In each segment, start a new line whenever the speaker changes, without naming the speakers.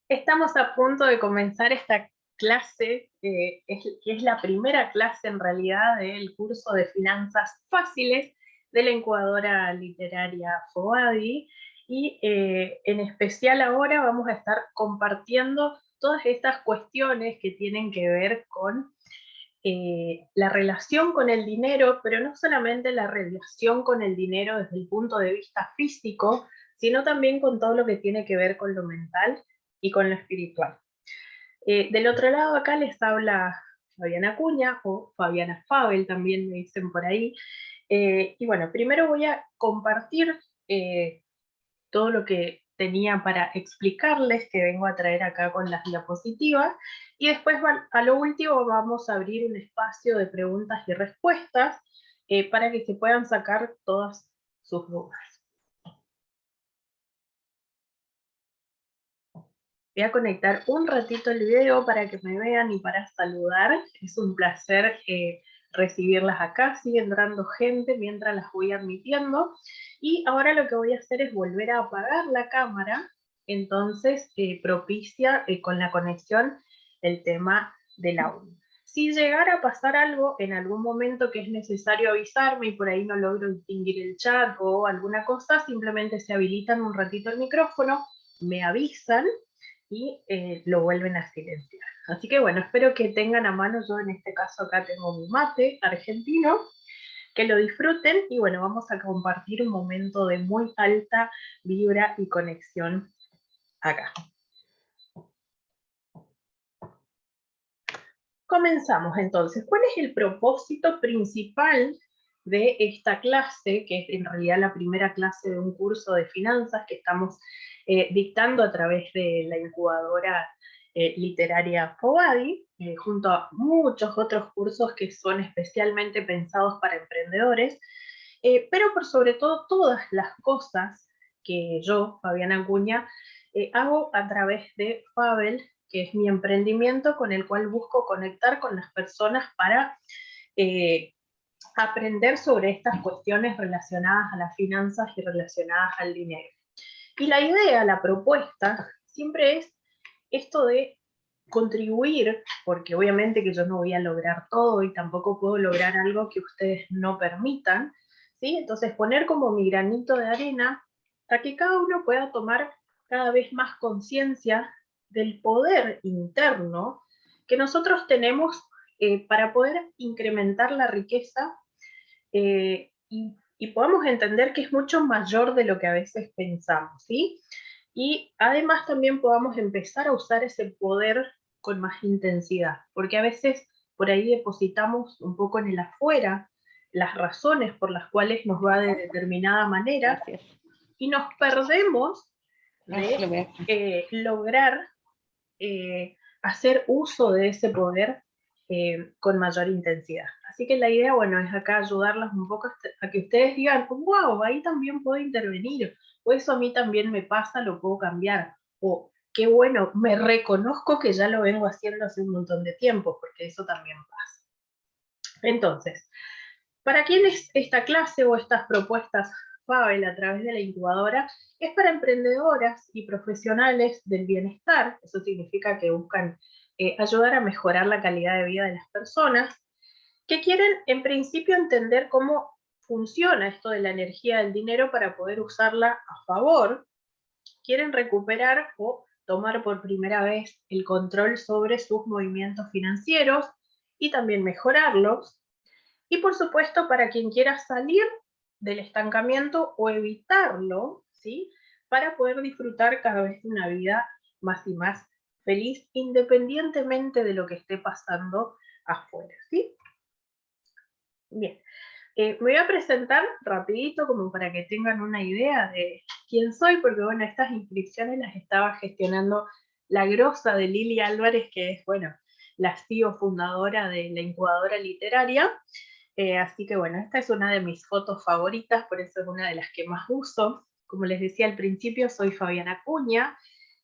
Estamos a punto de comenzar esta clase, que es la primera clase en realidad del curso de Finanzas Fáciles de la incubadora literaria Fobadi, y en especial ahora vamos a estar compartiendo todas estas cuestiones que tienen que ver con la relación con el dinero, pero no solamente la relación con el dinero desde el punto de vista físico, sino también con todo lo que tiene que ver con lo mental y con lo espiritual. Del otro lado acá les habla Fabiana Cuña, o Fabiana Fabel también me dicen por ahí. Y bueno, primero voy a compartir todo lo que tenía para explicarles, que vengo a traer acá con las diapositivas, y después a lo último vamos a abrir un espacio de preguntas y respuestas para que se puedan sacar todas sus dudas. Voy a conectar un ratito el video para que me vean y para saludar. Es un placer recibirlas acá. Sigue entrando gente mientras las voy admitiendo. Y ahora lo que voy a hacer es volver a apagar la cámara. Entonces propicia con la conexión el tema del audio. Si llegara a pasar algo en algún momento que es necesario avisarme y por ahí no logro distinguir el chat o alguna cosa, simplemente se habilitan un ratito el micrófono, me avisan y lo vuelven a silenciar. Así que bueno, espero que tengan a mano, yo en este caso acá tengo mi mate argentino, que lo disfruten y bueno, vamos a compartir un momento de muy alta vibra y conexión acá. Comenzamos entonces. ¿Cuál es el propósito principal de esta clase, que es en realidad la primera clase de un curso de finanzas que estamos dictando a través de la incubadora literaria Fobadi, junto a muchos otros cursos que son especialmente pensados para emprendedores, pero por sobre todo todas las cosas que yo, Fabiana Acuña, hago a través de Fabel, que es mi emprendimiento con el cual busco conectar con las personas para eh, aprender sobre estas cuestiones relacionadas a las finanzas y relacionadas al dinero. Y la idea, la propuesta, siempre es esto de contribuir, porque obviamente que yo no voy a lograr todo y tampoco puedo lograr algo que ustedes no permitan, ¿sí? Entonces poner como mi granito de arena para que cada uno pueda tomar cada vez más conciencia del poder interno que nosotros tenemos para poder incrementar la riqueza y podamos entender que es mucho mayor de lo que a veces pensamos, ¿sí? Y además también podamos empezar a usar ese poder con más intensidad, porque a veces por ahí depositamos un poco en el afuera las razones por las cuales nos va de determinada manera y nos perdemos de lograr hacer uso de ese poder con mayor intensidad. Así que la idea, bueno, es acá ayudarlas un poco a que ustedes digan, wow, ahí también puedo intervenir, o eso a mí también me pasa, lo puedo cambiar, o qué bueno, me reconozco que ya lo vengo haciendo hace un montón de tiempo, porque eso también pasa. Entonces, ¿para quién es esta clase o estas propuestas Fabel a través de la incubadora? Es para emprendedoras y profesionales del bienestar, eso significa que buscan ayudar a mejorar la calidad de vida de las personas, que quieren en principio entender cómo funciona esto de la energía del dinero para poder usarla a favor, quieren recuperar o tomar por primera vez el control sobre sus movimientos financieros y también mejorarlos, y por supuesto, para quien quiera salir del estancamiento o evitarlo, ¿sí? Para poder disfrutar cada vez de una vida más y más feliz, independientemente de lo que esté pasando afuera, ¿sí? Bien, me voy a presentar rapidito como para que tengan una idea de quién soy, porque bueno, estas inscripciones las estaba gestionando la grosa de Lili Álvarez, que es, bueno, la CEO fundadora de la incubadora literaria. Así que bueno, esta es una de mis fotos favoritas, por eso es una de las que más uso. Como les decía al principio, soy Fabiana Cuña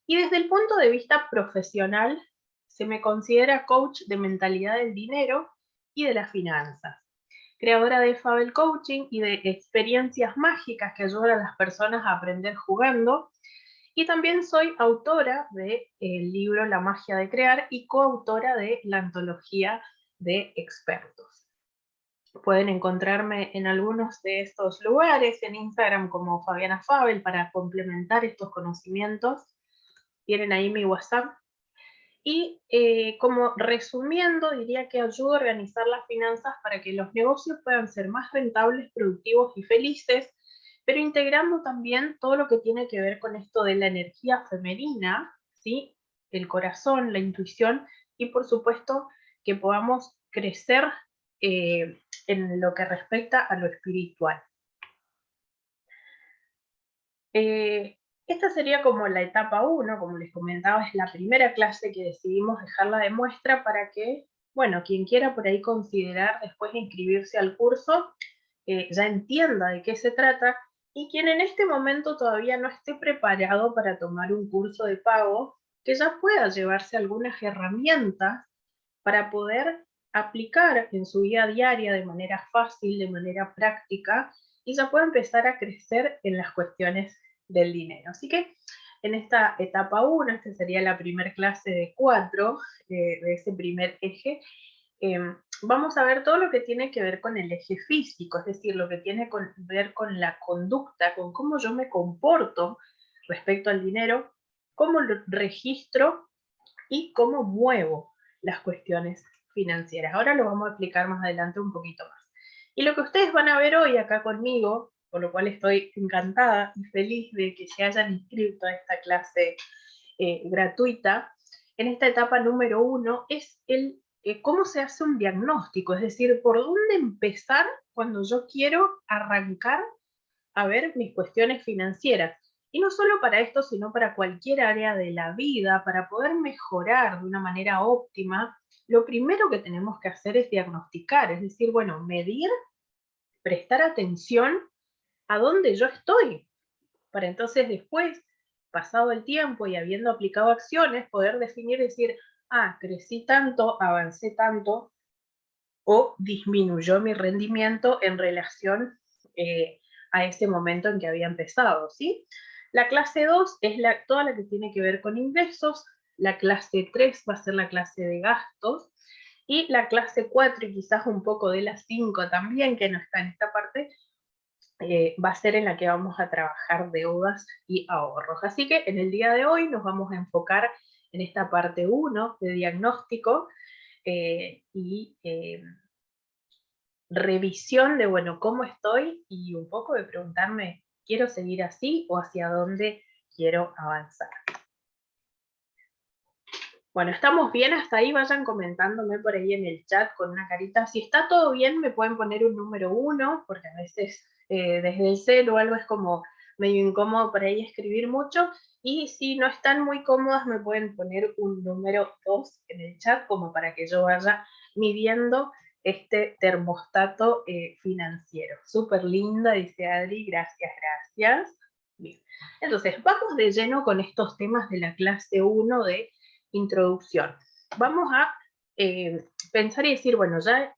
y desde el punto de vista profesional se me considera coach de mentalidad del dinero y de las finanzas. Creadora de Fabel Coaching y de experiencias mágicas que ayudan a las personas a aprender jugando. Y también soy autora del libro La magia de crear y coautora de la antología de expertos. Pueden encontrarme en algunos de estos lugares, en Instagram como Fabiana Fabel, para complementar estos conocimientos. Tienen ahí mi WhatsApp. Y como resumiendo, diría que ayuda a organizar las finanzas para que los negocios puedan ser más rentables, productivos y felices, pero integrando también todo lo que tiene que ver con esto de la energía femenina, ¿sí? El corazón, la intuición y por supuesto que podamos crecer en lo que respecta a lo espiritual. Esta sería como la etapa 1, como les comentaba, es la primera clase que decidimos dejarla de muestra para que, bueno, quien quiera por ahí considerar después de inscribirse al curso, ya entienda de qué se trata, y quien en este momento todavía no esté preparado para tomar un curso de pago, que ya pueda llevarse algunas herramientas para poder aplicar en su vida diaria de manera fácil, de manera práctica, y ya pueda empezar a crecer en las cuestiones del dinero. Así que en esta etapa 1, esta sería la primera clase de 4, de ese primer eje, vamos a ver todo lo que tiene que ver con el eje físico, es decir, lo que tiene que ver con la conducta, con cómo yo me comporto respecto al dinero, cómo lo registro y cómo muevo las cuestiones financieras. Ahora lo vamos a explicar más adelante un poquito más. Y lo que ustedes van a ver hoy acá conmigo, por lo cual estoy encantada y feliz de que se hayan inscrito a esta clase gratuita, en esta etapa número 1, es el cómo se hace un diagnóstico, es decir, por dónde empezar cuando yo quiero arrancar a ver mis cuestiones financieras. Y no solo para esto, sino para cualquier área de la vida, para poder mejorar de una manera óptima, lo primero que tenemos que hacer es diagnosticar, es decir, bueno, medir, prestar atención a dónde yo estoy, para entonces después, pasado el tiempo y habiendo aplicado acciones, poder definir, decir, ah, crecí tanto, avancé tanto, o disminuyó mi rendimiento en relación a ese momento en que había empezado, ¿sí? La clase 2 es toda la que tiene que ver con ingresos, la clase 3 va a ser la clase de gastos, y la clase 4 y quizás un poco de la 5 también, que no está en esta parte, va a ser en la que vamos a trabajar deudas y ahorros. Así que en el día de hoy nos vamos a enfocar en esta parte 1 de diagnóstico y revisión de, bueno, cómo estoy y un poco de preguntarme, ¿quiero seguir así o hacia dónde quiero avanzar? Bueno, ¿estamos bien hasta ahí? Vayan comentándome por ahí en el chat con una carita. Si está todo bien, me pueden poner un número 1, porque a veces desde el cel o algo es como medio incómodo por ahí escribir mucho. Y si no están muy cómodas, me pueden poner un número 2 en el chat, como para que yo vaya midiendo este termostato financiero. Súper linda, dice Adri, gracias, gracias. Bien. Entonces, vamos de lleno con estos temas de la clase 1 de introducción. Vamos a pensar y decir, bueno, ya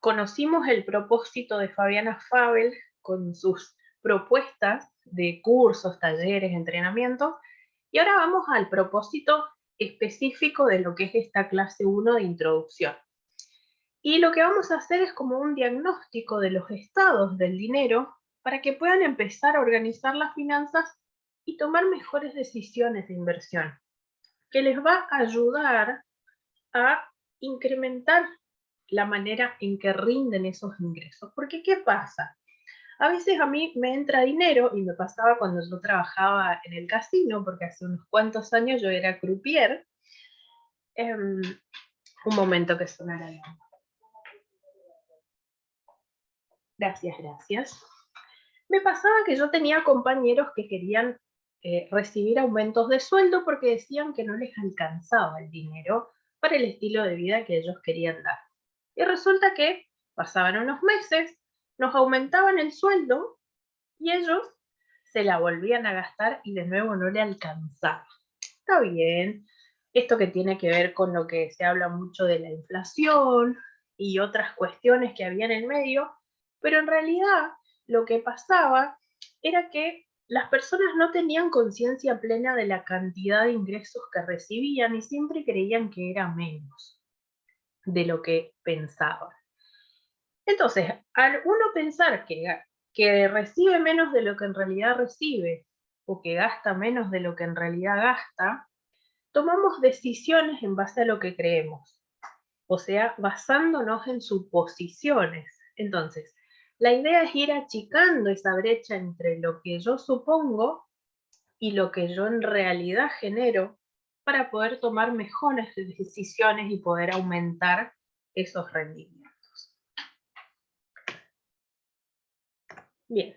conocimos el propósito de Fabiana Fabel con sus propuestas de cursos, talleres, entrenamientos, y ahora vamos al propósito específico de lo que es esta clase 1 de introducción. Y lo que vamos a hacer es como un diagnóstico de los estados del dinero para que puedan empezar a organizar las finanzas y tomar mejores decisiones de inversión, que les va a ayudar a incrementar la manera en que rinden esos ingresos. Porque, ¿qué pasa? A veces a mí me entra dinero, y me pasaba cuando yo trabajaba en el casino, porque hace unos cuantos años yo era croupier. Un momento que sonara la... Gracias, gracias. Me pasaba que yo tenía compañeros que querían recibir aumentos de sueldo porque decían que no les alcanzaba el dinero para el estilo de vida que ellos querían dar. Y resulta que pasaban unos meses, nos aumentaban el sueldo y ellos se la volvían a gastar y de nuevo no le alcanzaba. Está bien, esto que tiene que ver con lo que se habla mucho de la inflación y otras cuestiones que había en el medio, pero en realidad lo que pasaba era que las personas no tenían conciencia plena de la cantidad de ingresos que recibían y siempre creían que era menos de lo que pensaban. Entonces, al uno pensar que recibe menos de lo que en realidad recibe o que gasta menos de lo que en realidad gasta, tomamos decisiones en base a lo que creemos, o sea, basándonos en suposiciones. Entonces, la idea es ir achicando esa brecha entre lo que yo supongo y lo que yo en realidad genero para poder tomar mejores decisiones y poder aumentar esos rendimientos. Bien,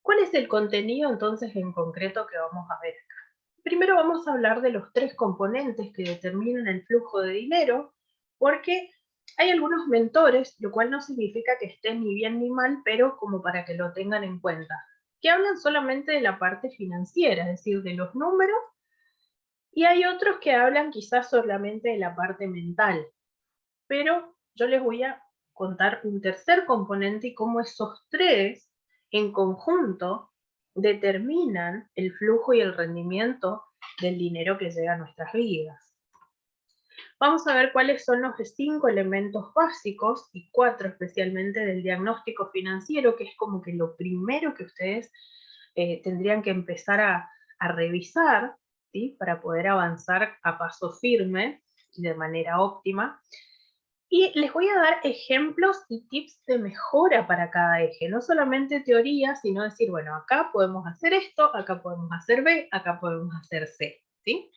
¿cuál es el contenido entonces en concreto que vamos a ver acá? Primero vamos a hablar de los tres componentes que determinan el flujo de dinero, porque hay algunos mentores, lo cual no significa que esté ni bien ni mal, pero como para que lo tengan en cuenta, que hablan solamente de la parte financiera, es decir, de los números, y hay otros que hablan quizás solamente de la parte mental, pero yo les voy a contar un tercer componente y cómo esos tres en conjunto determinan el flujo y el rendimiento del dinero que llega a nuestras vidas. Vamos a ver cuáles son los 5 elementos básicos y 4 especialmente del diagnóstico financiero, que es como que lo primero que ustedes tendrían que empezar a revisar, ¿sí? Para poder avanzar a paso firme y de manera óptima. Y les voy a dar ejemplos y tips de mejora para cada eje, no solamente teoría, sino decir, bueno, acá podemos hacer esto, acá podemos hacer B, acá podemos hacer C, ¿sí?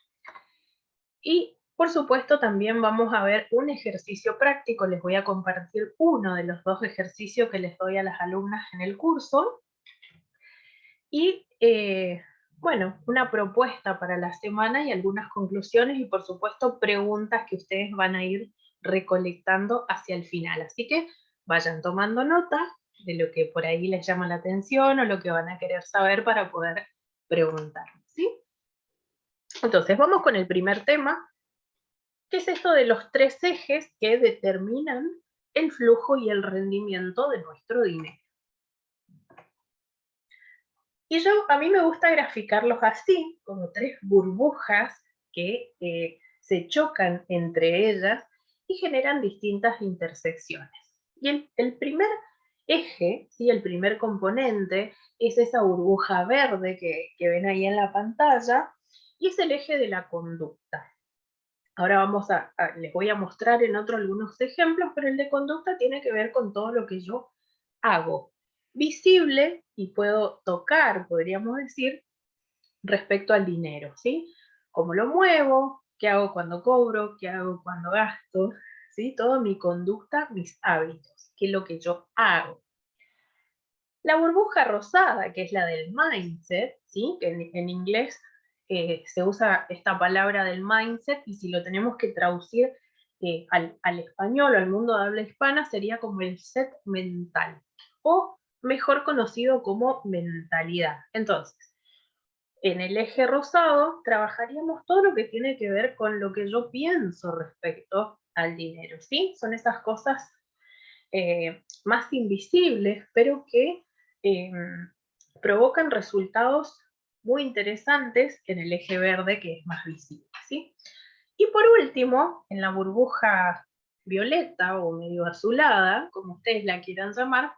Y por supuesto también vamos a ver un ejercicio práctico, les voy a compartir uno de los 2 ejercicios que les doy a las alumnas en el curso. Y bueno, una propuesta para la semana y algunas conclusiones y por supuesto preguntas que ustedes van a ir recolectando hacia el final. Así que vayan tomando nota de lo que por ahí les llama la atención o lo que van a querer saber para poder preguntar, ¿sí? Entonces, vamos con el primer tema, que es esto de los 3 ejes que determinan el flujo y el rendimiento de nuestro dinero. Y a mí me gusta graficarlos así, como 3 burbujas que se chocan entre ellas y generan distintas intersecciones. Y el primer eje, ¿sí? El primer componente, es esa burbuja verde que ven ahí en la pantalla, y es el eje de la conducta. Ahora les voy a mostrar en otro algunos ejemplos, pero el de conducta tiene que ver con todo lo que yo hago visible y puedo tocar, podríamos decir, respecto al dinero, ¿sí? Cómo lo muevo, qué hago cuando cobro, qué hago cuando gasto, ¿sí? Toda mi conducta, mis hábitos, qué es lo que yo hago. La burbuja rosada, que es la del mindset, ¿sí? Que en inglés se usa esta palabra del mindset y si lo tenemos que traducir al español o al mundo de habla hispana sería como el set mental o mejor conocido como mentalidad. Entonces, en el eje rosado trabajaríamos todo lo que tiene que ver con lo que yo pienso respecto al dinero, ¿sí? Son esas cosas más invisibles, pero que eh, provocan resultados muy interesantes en el eje verde, que es más visible, ¿sí? Y por último, en la burbuja violeta o medio azulada, como ustedes la quieran llamar,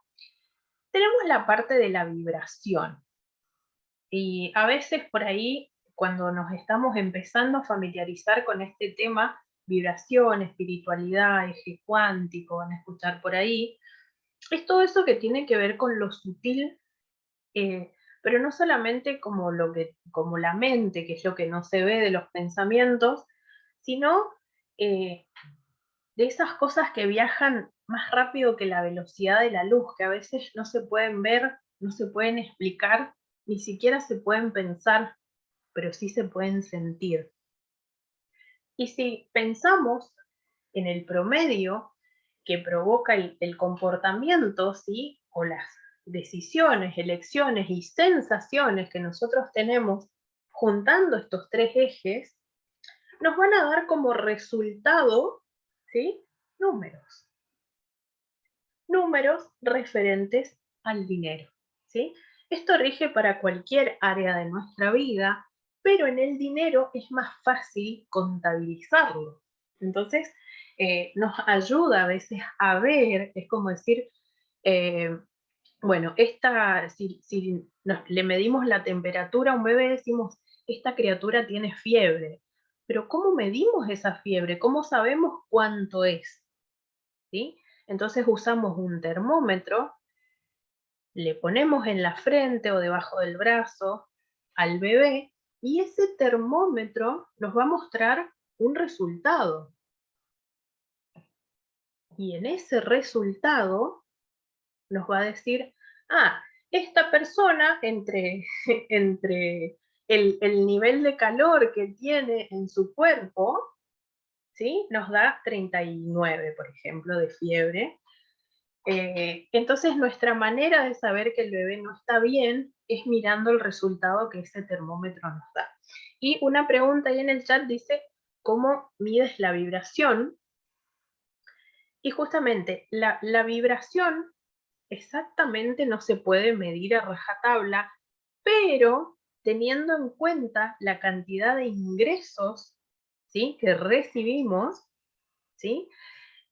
tenemos la parte de la vibración. Y a veces por ahí, cuando nos estamos empezando a familiarizar con este tema, vibración, espiritualidad, eje cuántico, van a escuchar por ahí, es todo eso que tiene que ver con lo sutil, pero no solamente como la mente, que es lo que no se ve de los pensamientos, sino eh, de esas cosas que viajan más rápido que la velocidad de la luz, que a veces no se pueden ver, no se pueden explicar, ni siquiera se pueden pensar, pero sí se pueden sentir. Y si pensamos en el promedio que provoca el comportamiento, ¿sí? O las decisiones, elecciones y sensaciones que nosotros tenemos juntando estos 3 ejes, nos van a dar como resultado, ¿sí? Números referentes al dinero, ¿sí? Esto rige para cualquier área de nuestra vida, pero en el dinero es más fácil contabilizarlo. Entonces, nos ayuda a veces a ver, es como decir, eh, bueno, si le medimos la temperatura a un bebé, decimos, esta criatura tiene fiebre. Pero ¿cómo medimos esa fiebre? ¿Cómo sabemos cuánto es? ¿Sí? Entonces usamos un termómetro, le ponemos en la frente o debajo del brazo al bebé y ese termómetro nos va a mostrar un resultado. Y en ese resultado nos va a decir, ah, esta persona entre el nivel de calor que tiene en su cuerpo, ¿sí? Nos da 39, por ejemplo, de fiebre. Entonces nuestra manera de saber que el bebé no está bien es mirando el resultado que ese termómetro nos da. Y una pregunta ahí en el chat dice, ¿cómo mides la vibración? Y justamente la vibración exactamente no se puede medir a rajatabla, pero teniendo en cuenta la cantidad de ingresos, ¿sí?, que recibimos, ¿sí?,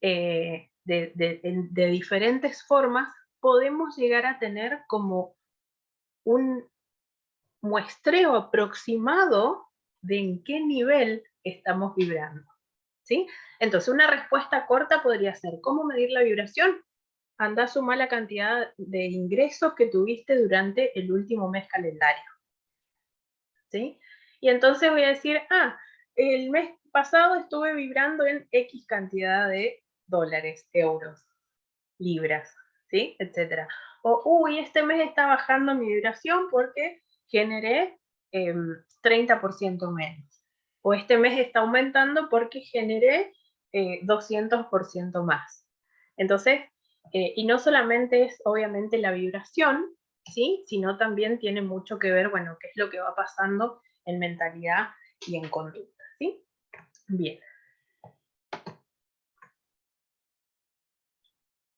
de diferentes formas, podemos llegar a tener como un muestreo aproximado de en qué nivel estamos vibrando, ¿sí? Entonces, una respuesta corta podría ser, ¿cómo medir la vibración? Anda a sumar la cantidad de ingresos que tuviste durante el último mes calendario, ¿sí? Y entonces voy a decir, el mes pasado estuve vibrando en X cantidad de dólares, euros, libras, ¿sí? Etcétera. O, uy, este mes está bajando mi vibración porque generé 30% menos. O este mes está aumentando porque generé 200% más. Entonces, y no solamente es obviamente la vibración, ¿sí?, sino también tiene mucho que ver, bueno, qué es lo que va pasando en mentalidad y en conducta, ¿sí? Bien.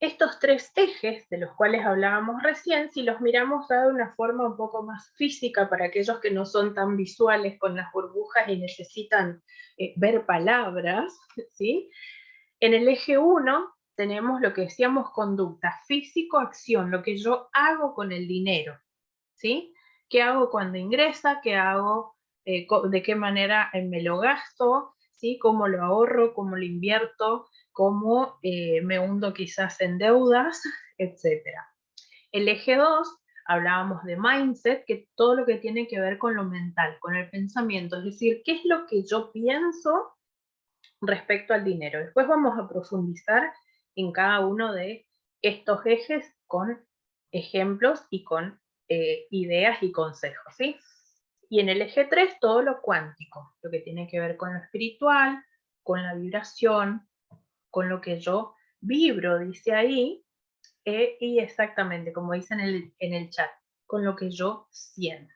Estos tres ejes de los cuales hablábamos recién, si los miramos de una forma un poco más física para aquellos que no son tan visuales con las burbujas y necesitan ver palabras, ¿sí? En el eje 1 tenemos lo que decíamos conducta, físico, acción, lo que yo hago con el dinero, ¿sí? ¿Qué hago cuando ingresa? ¿Qué hago? ¿De qué manera me lo gasto? ¿Sí? ¿Cómo lo ahorro? ¿Cómo lo invierto? ¿Cómo me hundo quizás en deudas? Etcétera. El eje 2, hablábamos de mindset, que todo lo que tiene que ver con lo mental, con el pensamiento, es decir, ¿qué es lo que yo pienso respecto al dinero? Después vamos a profundizar en cada uno de estos ejes con ejemplos y con ideas y consejos, ¿sí? Y en el eje 3, todo lo cuántico, lo que tiene que ver con lo espiritual, con la vibración, con lo que yo vibro, dice ahí, y exactamente, como dice en el chat, con lo que yo siento,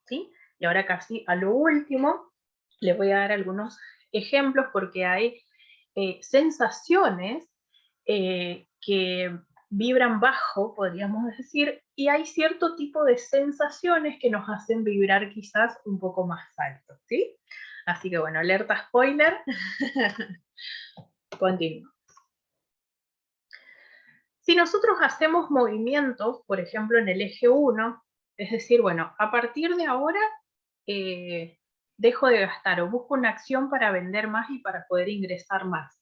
¿sí? Y ahora casi a lo último, les voy a dar algunos ejemplos porque hay sensaciones que vibran bajo, podríamos decir, y hay cierto tipo de sensaciones que nos hacen vibrar quizás un poco más alto, ¿sí? Así que bueno, alerta spoiler, continúo. Si nosotros hacemos movimientos, por ejemplo en el eje 1, es decir, bueno, a partir de ahora dejo de gastar o busco una acción para vender más y para poder ingresar más.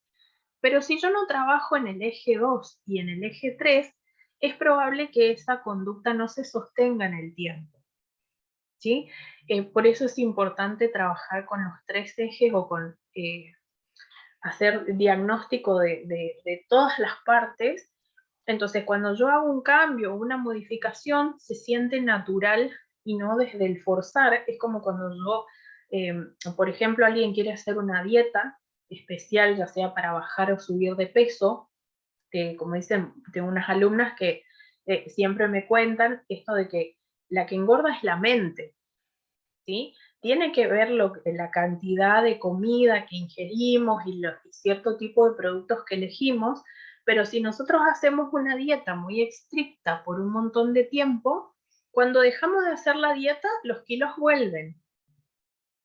Pero si yo no trabajo en el eje 2 y en el eje 3, es probable que esa conducta no se sostenga en el tiempo, ¿sí? Por eso es importante trabajar con los tres ejes o con hacer diagnóstico de todas las partes. Entonces, cuando yo hago un cambio o una modificación, se siente natural y no desde el forzar. Es como cuando yo, por ejemplo, alguien quiere hacer una dieta especial, ya sea para bajar o subir de peso, como dicen, tengo unas alumnas que siempre me cuentan esto de que la que engorda es la mente, ¿sí? Tiene que ver la cantidad de comida que ingerimos y cierto tipo de productos que elegimos, pero si nosotros hacemos una dieta muy estricta por un montón de tiempo, cuando dejamos de hacer la dieta, los kilos vuelven.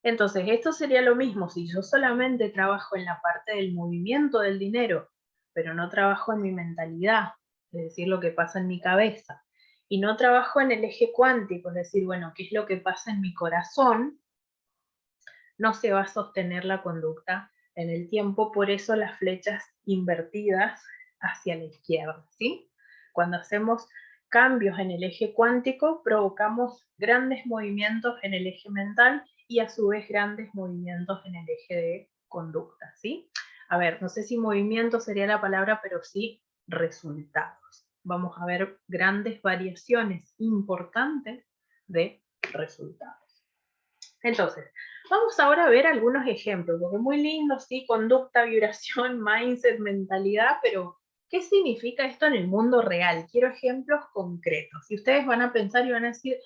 Entonces, esto sería lo mismo si yo solamente trabajo en la parte del movimiento del dinero, pero no trabajo en mi mentalidad, es decir, lo que pasa en mi cabeza, y no trabajo en el eje cuántico, es decir, bueno, qué es lo que pasa en mi corazón, no se va a sostener la conducta en el tiempo, por eso las flechas invertidas hacia la izquierda, ¿sí? Cuando hacemos cambios en el eje cuántico, provocamos grandes movimientos en el eje mental y a su vez grandes movimientos en el eje de conducta, ¿sí? A ver, no sé si movimiento sería la palabra, pero sí resultados. Vamos a ver grandes variaciones importantes de resultados. Entonces, vamos ahora a ver algunos ejemplos, porque es muy lindo, sí, conducta, vibración, mindset, mentalidad, pero ¿qué significa esto en el mundo real? Quiero ejemplos concretos. Y ustedes van a pensar y van a decir,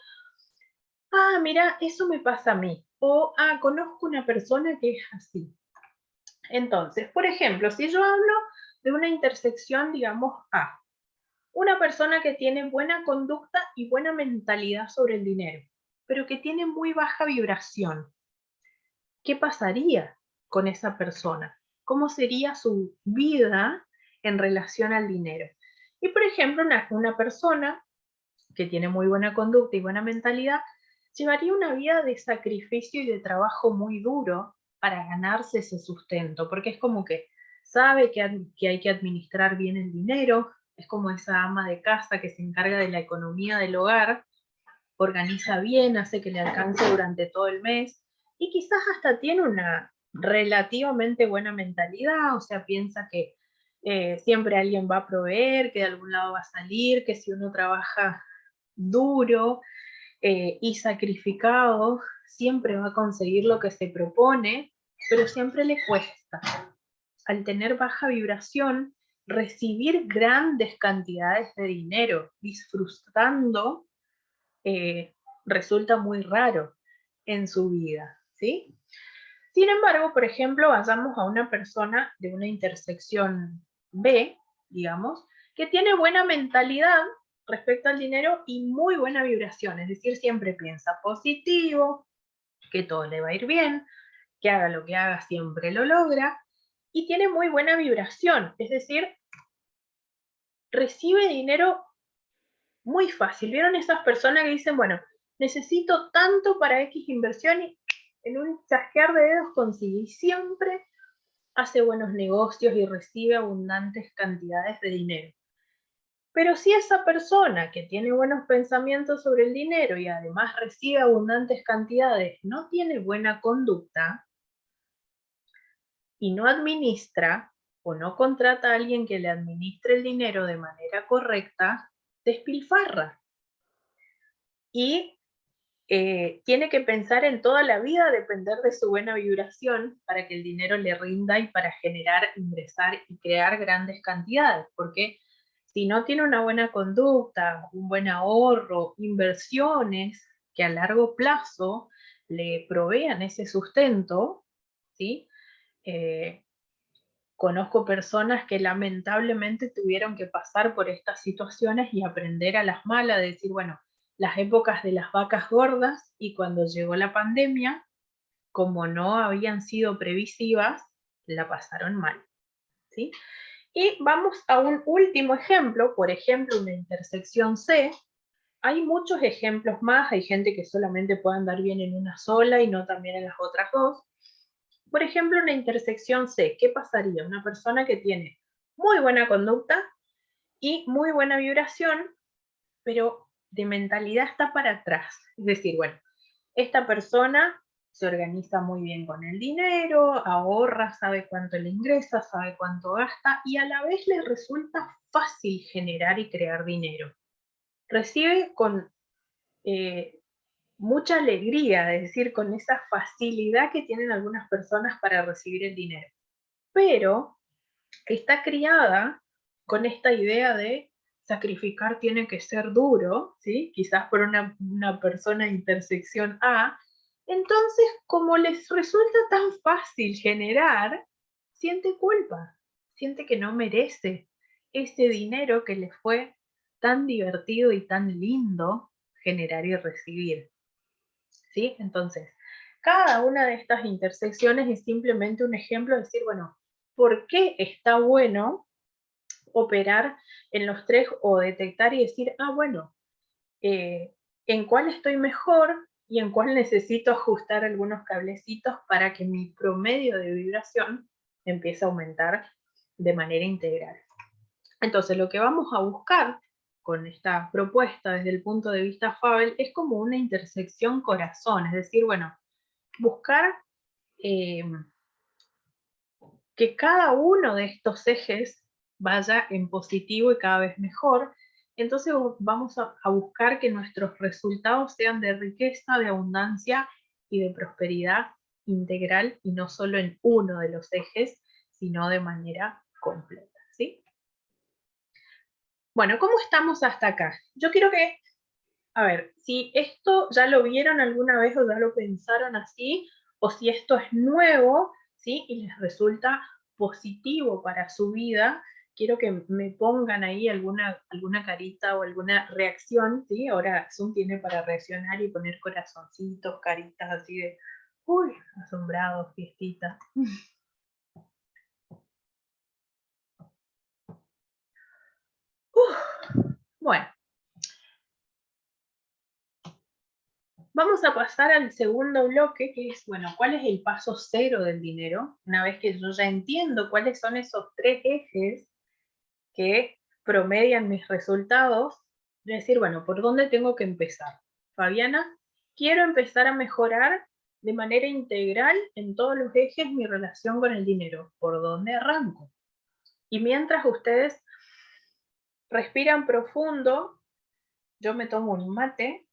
ah, mira, eso me pasa a mí. O, ah, conozco una persona que es así. Entonces, por ejemplo, si yo hablo de una intersección, digamos, A, una persona que tiene buena conducta y buena mentalidad sobre el dinero, pero que tiene muy baja vibración. ¿Qué pasaría con esa persona? ¿Cómo sería su vida en relación al dinero? Y por ejemplo, una persona que tiene muy buena conducta y buena mentalidad, llevaría una vida de sacrificio y de trabajo muy duro para ganarse ese sustento, porque es como que sabe que hay que administrar bien el dinero, es como esa ama de casa que se encarga de la economía del hogar, organiza bien, hace que le alcance durante todo el mes y quizás hasta tiene una relativamente buena mentalidad, o sea, piensa que siempre alguien va a proveer, que de algún lado va a salir, que si uno trabaja duro y sacrificado, siempre va a conseguir lo que se propone, pero siempre le cuesta. Al tener baja vibración, recibir grandes cantidades de dinero, disfrutando resulta muy raro en su vida, ¿sí? Sin embargo, por ejemplo, vayamos a una persona de una intersección B, digamos, que tiene buena mentalidad respecto al dinero y muy buena vibración, es decir, siempre piensa positivo, que todo le va a ir bien, que haga lo que haga siempre lo logra, y tiene muy buena vibración, es decir, recibe dinero muy fácil. ¿Vieron esas personas que dicen, bueno, necesito tanto para X inversión y en un chasquear de dedos consigue? Y siempre hace buenos negocios y recibe abundantes cantidades de dinero. Pero si esa persona que tiene buenos pensamientos sobre el dinero y además recibe abundantes cantidades no tiene buena conducta y no administra o no contrata a alguien que le administre el dinero de manera correcta, despilfarra. Y tiene que pensar en toda la vida, depender de su buena vibración para que el dinero le rinda y para generar, ingresar y crear grandes cantidades, porque si no tiene una buena conducta, un buen ahorro, inversiones que a largo plazo le provean ese sustento, ¿sí? Eh, Conozco personas que lamentablemente tuvieron que pasar por estas situaciones y aprender a las malas, de decir, bueno, las épocas de las vacas gordas y cuando llegó la pandemia, como no habían sido previsivas, la pasaron mal, ¿sí? Y vamos a un último ejemplo, por ejemplo, una intersección C. Hay muchos ejemplos más, hay gente que solamente puede andar bien en una sola y no también en las otras dos. Por ejemplo, una intersección C, ¿qué pasaría? Una persona que tiene muy buena conducta y muy buena vibración, pero de mentalidad está para atrás. Es decir, bueno, esta persona se organiza muy bien con el dinero, ahorra, sabe cuánto le ingresa, sabe cuánto gasta y a la vez le resulta fácil generar y crear dinero. Recibe con mucha alegría, es decir, con esa facilidad que tienen algunas personas para recibir el dinero. Pero está criada con esta idea de sacrificar tiene que ser duro, ¿sí? Quizás por una persona de intersección A. Entonces, como les resulta tan fácil generar, siente culpa, siente que no merece ese dinero que le fue tan divertido y tan lindo generar y recibir. ¿Sí? Entonces, cada una de estas intersecciones es simplemente un ejemplo de decir, bueno, ¿por qué está bueno operar en los tres o detectar y decir, ah, bueno, en cuál estoy mejor y en cuál necesito ajustar algunos cablecitos para que mi promedio de vibración empiece a aumentar de manera integral? Entonces, lo que vamos a buscar con esta propuesta desde el punto de vista Fabel es como una intersección corazón, es decir, bueno, buscar eh, que cada uno de estos ejes vaya en positivo y cada vez mejor. Entonces vamos a buscar que nuestros resultados sean de riqueza, de abundancia y de prosperidad integral y no solo en uno de los ejes, sino de manera completa, ¿sí? Bueno, ¿cómo estamos hasta acá? Yo quiero que, a ver, si esto ya lo vieron alguna vez o ya lo pensaron así, o si esto es nuevo, ¿sí? Y les resulta positivo para su vida, quiero que me pongan ahí alguna carita o alguna reacción, ¿sí? Ahora Zoom tiene para reaccionar y poner corazoncitos, caritas así de, uy, asombrados, fiestita. Bueno, vamos a pasar al segundo bloque, que es, bueno, ¿cuál es el paso cero del dinero? Una vez que yo ya entiendo cuáles son esos tres ejes que promedian mis resultados, es decir, bueno, ¿por dónde tengo que empezar? Fabiana, quiero empezar a mejorar de manera integral en todos los ejes mi relación con el dinero. ¿Por dónde arranco? Y mientras ustedes respiran profundo, yo me tomo un mate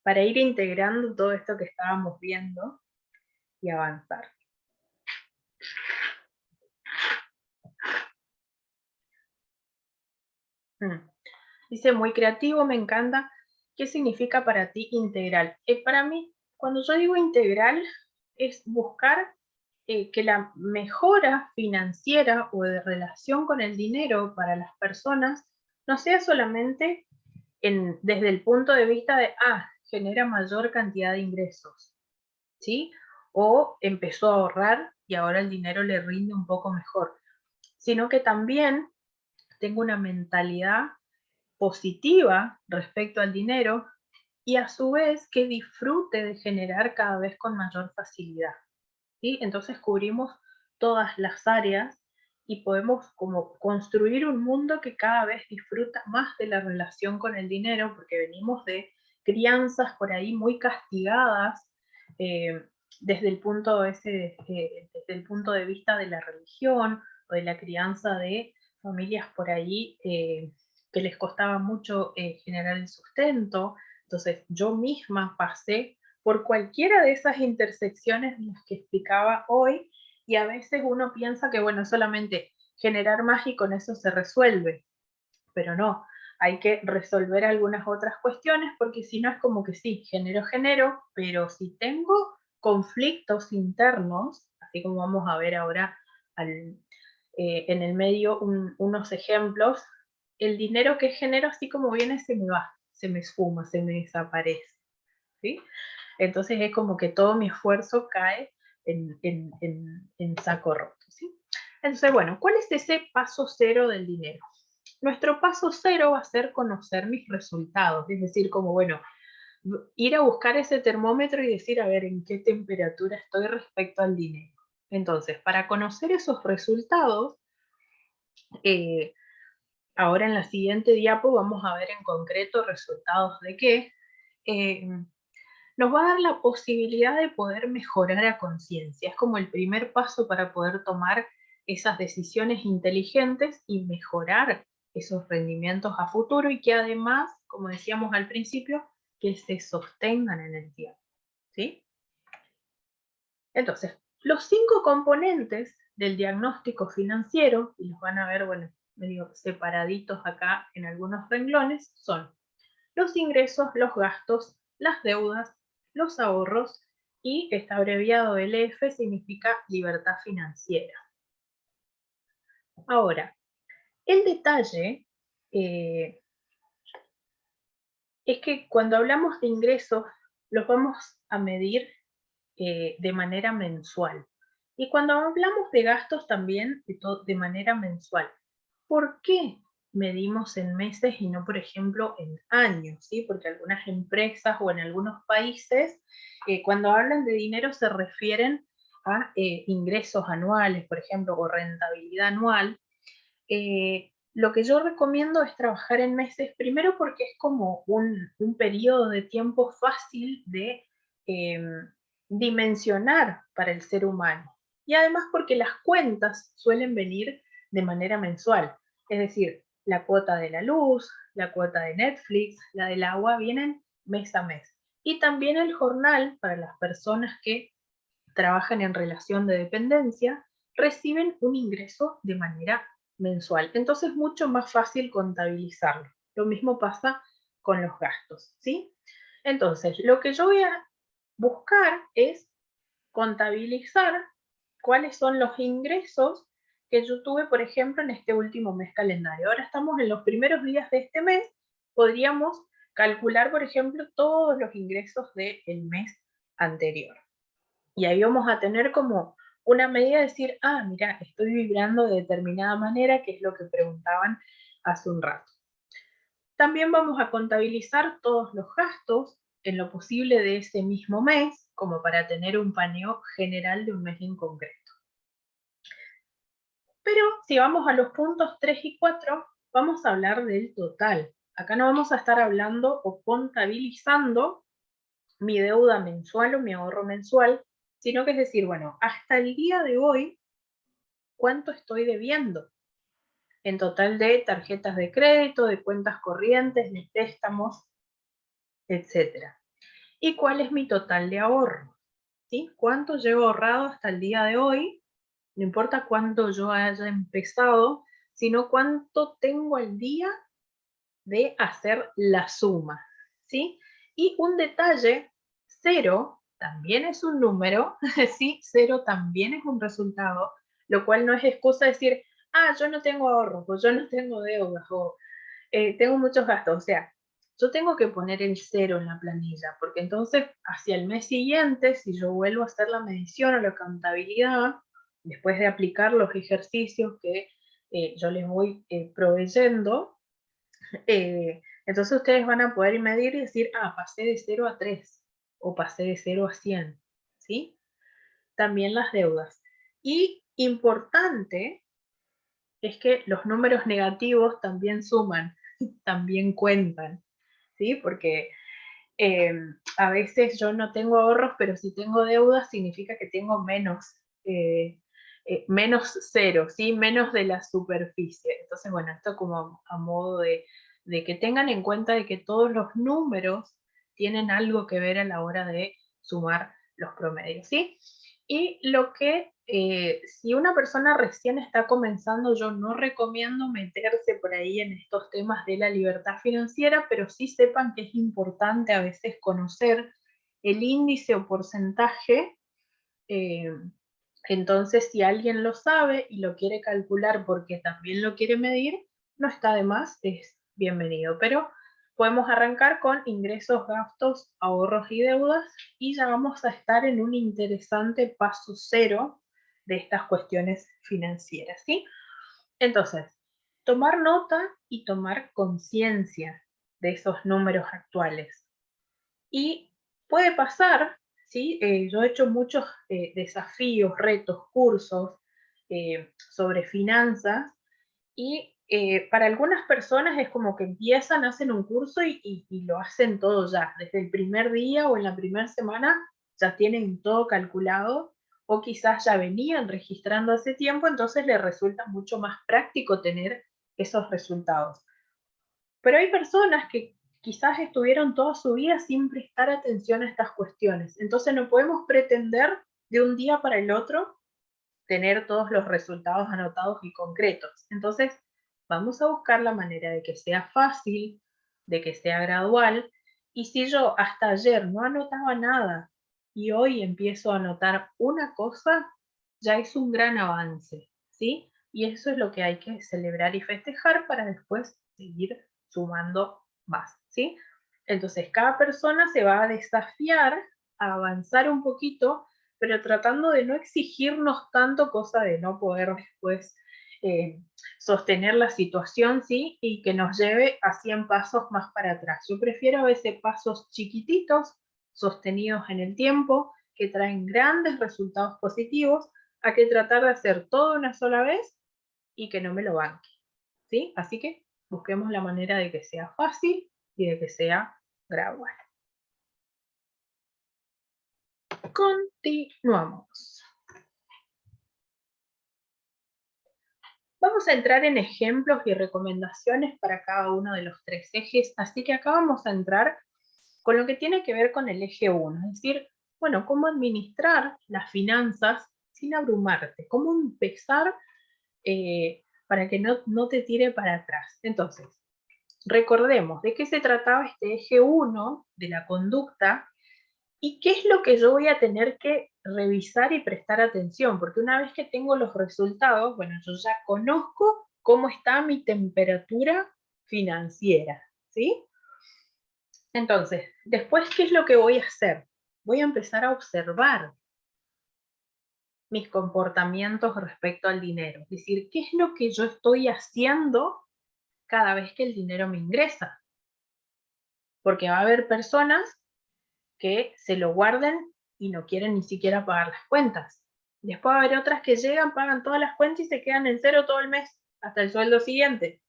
para ir integrando todo esto que estábamos viendo y avanzar. Dice, muy creativo, me encanta. ¿Qué significa para ti integral? Para mí, cuando yo digo integral, es buscar que la mejora financiera o de relación con el dinero para las personas no sea solamente desde el punto de vista de, genera mayor cantidad de ingresos, ¿sí? O empezó a ahorrar y ahora el dinero le rinde un poco mejor, sino que también tengo una mentalidad positiva respecto al dinero y a su vez que disfrute de generar cada vez con mayor facilidad, ¿sí? Entonces cubrimos todas las áreas y podemos como construir un mundo que cada vez disfruta más de la relación con el dinero, porque venimos de crianzas por ahí muy castigadas eh, desde el punto desde el punto de vista de la religión o de la crianza de familias por ahí que les costaba mucho generar el sustento. Entonces yo misma pasé por cualquiera de esas intersecciones de las que explicaba hoy, y a veces uno piensa que, bueno, solamente generar más y con eso se resuelve, pero no, hay que resolver algunas otras cuestiones, porque si no es como que sí, genero, pero si tengo conflictos internos, así como vamos a ver ahora en el medio unos ejemplos, el dinero que genero así como viene se me va, se me esfuma, se me desaparece, ¿sí? Entonces es como que todo mi esfuerzo cae en saco roto, ¿sí? Entonces, bueno, ¿cuál es ese paso cero del dinero? Nuestro paso cero va a ser conocer mis resultados, es decir, como, bueno, ir a buscar ese termómetro y decir, a ver, en qué temperatura estoy respecto al dinero. Entonces, para conocer esos resultados, eh, ahora en la siguiente diapo vamos a ver en concreto resultados de qué. Eh, Nos va a dar la posibilidad de poder mejorar a conciencia. Es como el primer paso para poder tomar esas decisiones inteligentes y mejorar esos rendimientos a futuro y que además, como decíamos al principio, que se sostengan en el tiempo, ¿sí? Entonces, los 5 componentes del diagnóstico financiero, y los van a ver, bueno, medio separaditos acá en algunos renglones, son los ingresos, los gastos, las deudas, los ahorros, y está abreviado LF, significa libertad financiera. Ahora, el detalle Es que cuando hablamos de ingresos, los vamos a medir de manera mensual. Y cuando hablamos de gastos también de manera mensual. ¿Por qué medimos en meses y no, por ejemplo, en años? ¿Sí? Porque algunas empresas o en algunos países, cuando hablan de dinero se refieren a ingresos anuales, por ejemplo, o rentabilidad anual. Lo que yo recomiendo es trabajar en meses, primero porque es como un periodo de tiempo fácil de dimensionar para el ser humano. Y además porque las cuentas suelen venir de manera mensual. Es decir, la cuota de la luz, la cuota de Netflix, la del agua, vienen mes a mes. Y también el jornal para las personas que trabajan en relación de dependencia, reciben un ingreso de manera mensual. Entonces es mucho más fácil contabilizarlo. Lo mismo pasa con los gastos, ¿sí? Entonces, lo que yo voy a buscar es contabilizar cuáles son los ingresos que yo tuve, por ejemplo, en este último mes calendario. Ahora estamos en los primeros días de este mes, podríamos calcular, por ejemplo, todos los ingresos del mes anterior. Y ahí vamos a tener como una medida de decir, ah, mira, estoy vibrando de determinada manera, que es lo que preguntaban hace un rato. También vamos a contabilizar todos los gastos en lo posible de ese mismo mes, como para tener un paneo general de un mes en concreto. Pero si vamos a los puntos 3 y 4, vamos a hablar del total. Acá no vamos a estar hablando o contabilizando mi deuda mensual o mi ahorro mensual, sino que es decir, bueno, hasta el día de hoy, ¿cuánto estoy debiendo? En total de tarjetas de crédito, de cuentas corrientes, de préstamos, etcétera. ¿Y cuál es mi total de ahorro? ¿Sí? ¿Cuánto llevo ahorrado hasta el día de hoy? No importa cuánto yo haya empezado, sino cuánto tengo al día de hacer la suma, ¿sí? Y un detalle, cero también es un número, ¿sí? Cero también es un resultado, lo cual no es excusa de decir, ah, yo no tengo ahorros, o yo no tengo deudas, o tengo muchos gastos. O sea, yo tengo que poner el cero en la planilla, porque entonces hacia el mes siguiente, si yo vuelvo a hacer la medición o la contabilidad, después de aplicar los ejercicios que yo les voy proveyendo, entonces ustedes van a poder medir y decir, ah, pasé de 0 a 3 o pasé de 0 a 100, ¿sí? También las deudas. Y importante es que los números negativos también suman, también cuentan, ¿sí? Porque eh, a veces yo no tengo ahorros, pero si tengo deudas significa que tengo menos cero, ¿sí? Menos de la superficie. Entonces, bueno, esto como a modo de que tengan en cuenta de que todos los números tienen algo que ver a la hora de sumar los promedios, ¿sí? Y lo que, si una persona recién está comenzando, yo no recomiendo meterse por ahí en estos temas de la libertad financiera, pero sí sepan que es importante a veces conocer el índice o porcentaje. eh, entonces, si alguien lo sabe y lo quiere calcular porque también lo quiere medir, no está de más, es bienvenido. Pero podemos arrancar con ingresos, gastos, ahorros y deudas y ya vamos a estar en un interesante paso cero de estas cuestiones financieras, ¿sí? Entonces, tomar nota y tomar conciencia de esos números actuales. Y puede pasar, ¿sí? Yo he hecho muchos desafíos, retos, cursos sobre finanzas y para algunas personas es como que empiezan, hacen un curso y lo hacen todo ya. Desde el primer día o en la primera semana ya tienen todo calculado o quizás ya venían registrando hace tiempo, entonces les resulta mucho más práctico tener esos resultados. Pero hay personas que quizás estuvieron toda su vida sin prestar atención a estas cuestiones. Entonces no podemos pretender de un día para el otro tener todos los resultados anotados y concretos. Entonces vamos a buscar la manera de que sea fácil, de que sea gradual. Y si yo hasta ayer no anotaba nada y hoy empiezo a anotar una cosa, ya es un gran avance, ¿sí? Y eso es lo que hay que celebrar y festejar para después seguir sumando más, ¿sí? Entonces, cada persona se va a desafiar a avanzar un poquito, pero tratando de no exigirnos tanto, cosa de no poder después sostener la situación, ¿sí? Y que nos lleve a 100 pasos más para atrás. Yo prefiero a veces pasos chiquititos, sostenidos en el tiempo, que traen grandes resultados positivos, a que tratar de hacer todo una sola vez y que no me lo banque, ¿sí? Así que busquemos la manera de que sea fácil y de que sea gradual. Continuamos. Vamos a entrar en ejemplos y recomendaciones para cada uno de los 3 ejes, así que acá vamos a entrar con lo que tiene que ver con el eje 1, es decir, bueno, cómo administrar las finanzas sin abrumarte, cómo empezar para que no te tire para atrás. Entonces, recordemos de qué se trataba este eje 1 de la conducta y qué es lo que yo voy a tener que revisar y prestar atención, porque una vez que tengo los resultados, bueno, yo ya conozco cómo está mi temperatura financiera, ¿sí? Entonces, después, ¿qué es lo que voy a hacer? Voy a empezar a observar mis comportamientos respecto al dinero, es decir, ¿qué es lo que yo estoy haciendo cada vez que el dinero me ingresa? Porque va a haber personas que se lo guarden y no quieren ni siquiera pagar las cuentas. Después va a haber otras que llegan, pagan todas las cuentas y se quedan en cero todo el mes, hasta el sueldo siguiente.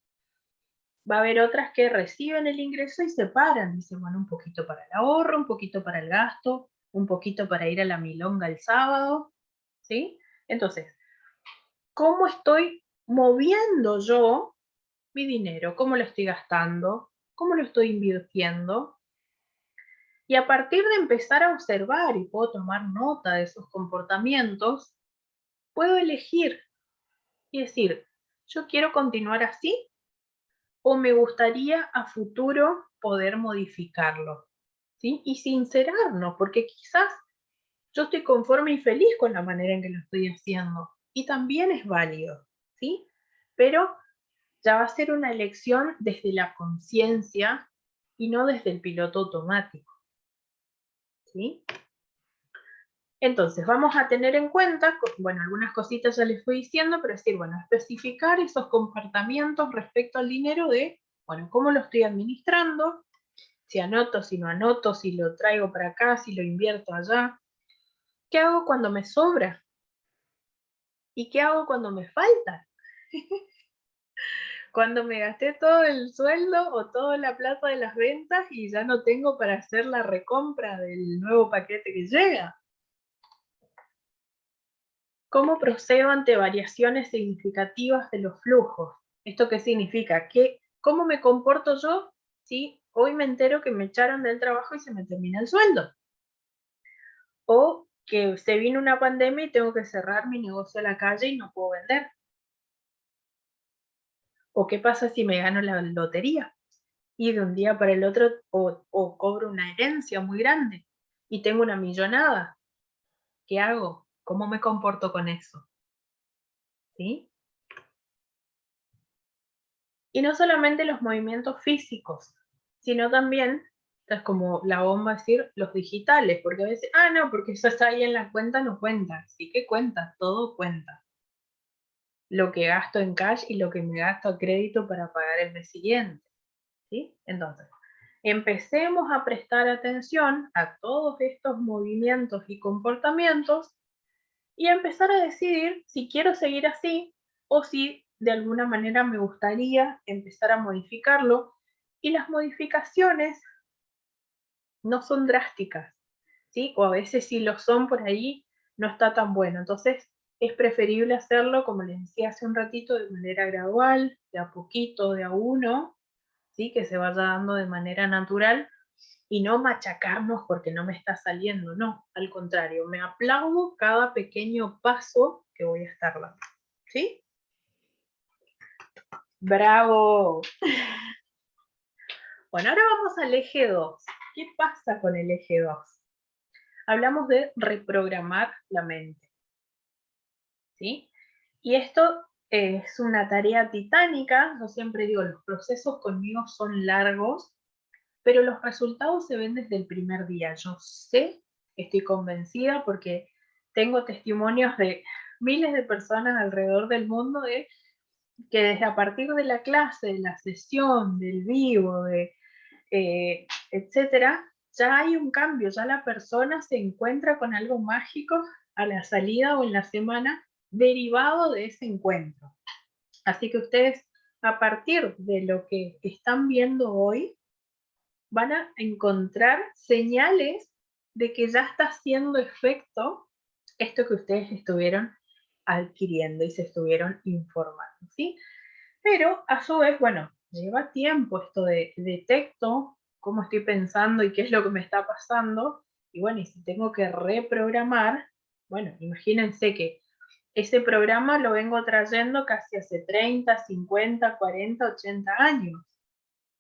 Va a haber otras que reciben el ingreso y se paran, dicen, bueno, un poquito para el ahorro, un poquito para el gasto, un poquito para ir a la milonga el sábado, ¿sí? Entonces, ¿cómo estoy moviendo yo mi dinero? ¿Cómo lo estoy gastando? ¿Cómo lo estoy invirtiendo? Y a partir de empezar a observar y puedo tomar nota de esos comportamientos, puedo elegir y decir, yo quiero continuar así o me gustaría a futuro poder modificarlo, ¿sí? Y sincerarnos, porque quizás yo estoy conforme y feliz con la manera en que lo estoy haciendo y también es válido, ¿sí? Pero ya va a ser una elección desde la conciencia y no desde el piloto automático, ¿sí? Entonces, vamos a tener en cuenta, bueno, algunas cositas ya les fui diciendo, pero es decir, bueno, especificar esos comportamientos respecto al dinero de, bueno, cómo lo estoy administrando, si anoto, si no anoto, si lo traigo para acá, si lo invierto allá. ¿Qué hago cuando me sobra? ¿Y qué hago cuando me falta? Cuando me gasté todo el sueldo o toda la plata de las ventas y ya no tengo para hacer la recompra del nuevo paquete que llega. ¿Cómo procedo ante variaciones significativas de los flujos? ¿Esto qué significa? ¿Cómo me comporto yo si hoy me entero que me echaron del trabajo y se me termina el sueldo? O que se vino una pandemia y tengo que cerrar mi negocio a la calle y no puedo vender. ¿O qué pasa si me gano la lotería y de un día para el otro o cobro una herencia muy grande y tengo una millonada? ¿Qué hago? ¿Cómo me comporto con eso? ¿Sí? Y no solamente los movimientos físicos, sino también, es como la bomba decir, los digitales, porque a veces, no, porque eso está ahí en la cuenta, no cuenta. Sí que cuenta, todo cuenta. Lo que gasto en cash y lo que me gasto a crédito para pagar el mes siguiente. ¿Sí? Entonces, empecemos a prestar atención a todos estos movimientos y comportamientos y a empezar a decidir si quiero seguir así o si de alguna manera me gustaría empezar a modificarlo. Y las modificaciones no son drásticas, ¿sí? O a veces si lo son por ahí, no está tan bueno. Entonces es preferible hacerlo, como les decía hace un ratito, de manera gradual, de a poquito, de a uno, ¿sí? Que se vaya dando de manera natural y no machacarnos porque no me está saliendo, no, al contrario, me aplaudo cada pequeño paso que voy a estar dando, ¿sí? ¡Bravo! Bueno, ahora vamos al eje 2. ¿Qué pasa con el eje 2? Hablamos de reprogramar la mente, ¿sí? Y esto es una tarea titánica, yo siempre digo, los procesos conmigo son largos, pero los resultados se ven desde el primer día. Yo sé, estoy convencida porque tengo testimonios de miles de personas alrededor del mundo de que desde a partir de la clase, de la sesión, del vivo, etcétera, ya hay un cambio, ya la persona se encuentra con algo mágico a la salida o en la semana derivado de ese encuentro. Así que ustedes, a partir de lo que están viendo hoy, van a encontrar señales de que ya está haciendo efecto esto que ustedes estuvieron adquiriendo y se estuvieron informando, ¿sí? Pero a su vez, bueno, lleva tiempo esto de detecto cómo estoy pensando y qué es lo que me está pasando, y bueno, y si tengo que reprogramar, bueno, imagínense que ese programa lo vengo trayendo casi hace 30, 50, 40, 80 años.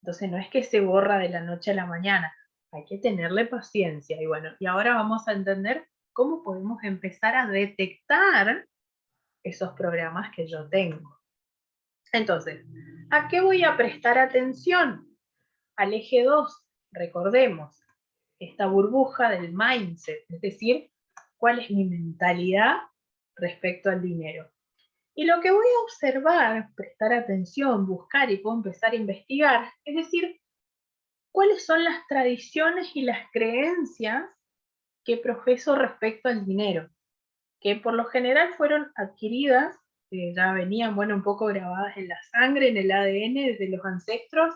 Entonces no es que se borra de la noche a la mañana, hay que tenerle paciencia. Y bueno, y ahora vamos a entender cómo podemos empezar a detectar esos programas que yo tengo. Entonces, ¿a qué voy a prestar atención? Al eje 2, recordemos, esta burbuja del mindset, es decir, cuál es mi mentalidad respecto al dinero. Y lo que voy a observar, prestar atención, buscar y puedo empezar a investigar, es decir, cuáles son las tradiciones y las creencias que profeso respecto al dinero, que por lo general fueron adquiridas, ya venían, bueno, un poco grabadas en la sangre, en el ADN desde los ancestros.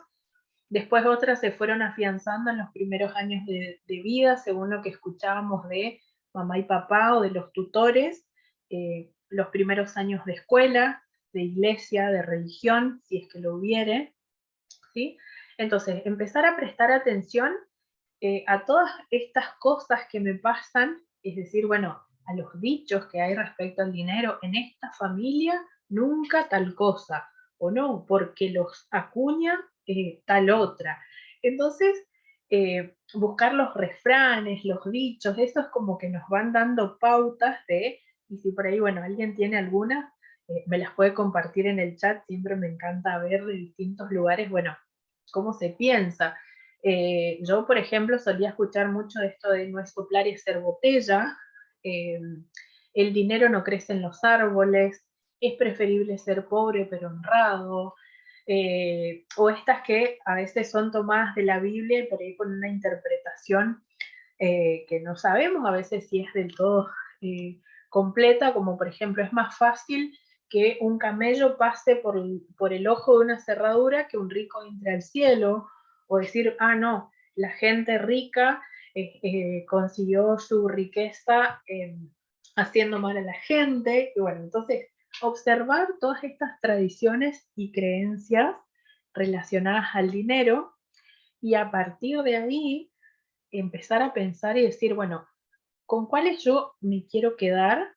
Después otras se fueron afianzando en los primeros años de vida, según lo que escuchábamos de mamá y papá o de los tutores, los primeros años de escuela, de iglesia, de religión, si es que lo hubiere, ¿sí? Entonces, empezar a prestar atención a todas estas cosas que me pasan, es decir, bueno, a los dichos que hay respecto al dinero, en esta familia nunca tal cosa, o no, porque los acuña tal otra. Entonces, buscar los refranes, los dichos, eso es como que nos van dando pautas de, y si por ahí, bueno, alguien tiene alguna, me las puede compartir en el chat, siempre me encanta ver de distintos lugares, bueno, cómo se piensa. Yo, por ejemplo, solía escuchar mucho de esto de no es soplar y hacer botella, eh, el dinero no crece en los árboles, es preferible ser pobre pero honrado, o estas que a veces son tomadas de la Biblia y por ahí con una interpretación que no sabemos a veces si es del todo completa, como por ejemplo es más fácil que un camello pase por el ojo de una cerradura que un rico entre al cielo, o decir, ah, no, la gente rica consiguió su riqueza haciendo mal a la gente, y bueno, entonces observar todas estas tradiciones y creencias relacionadas al dinero, y a partir de ahí empezar a pensar y decir, bueno, ¿con cuáles yo me quiero quedar?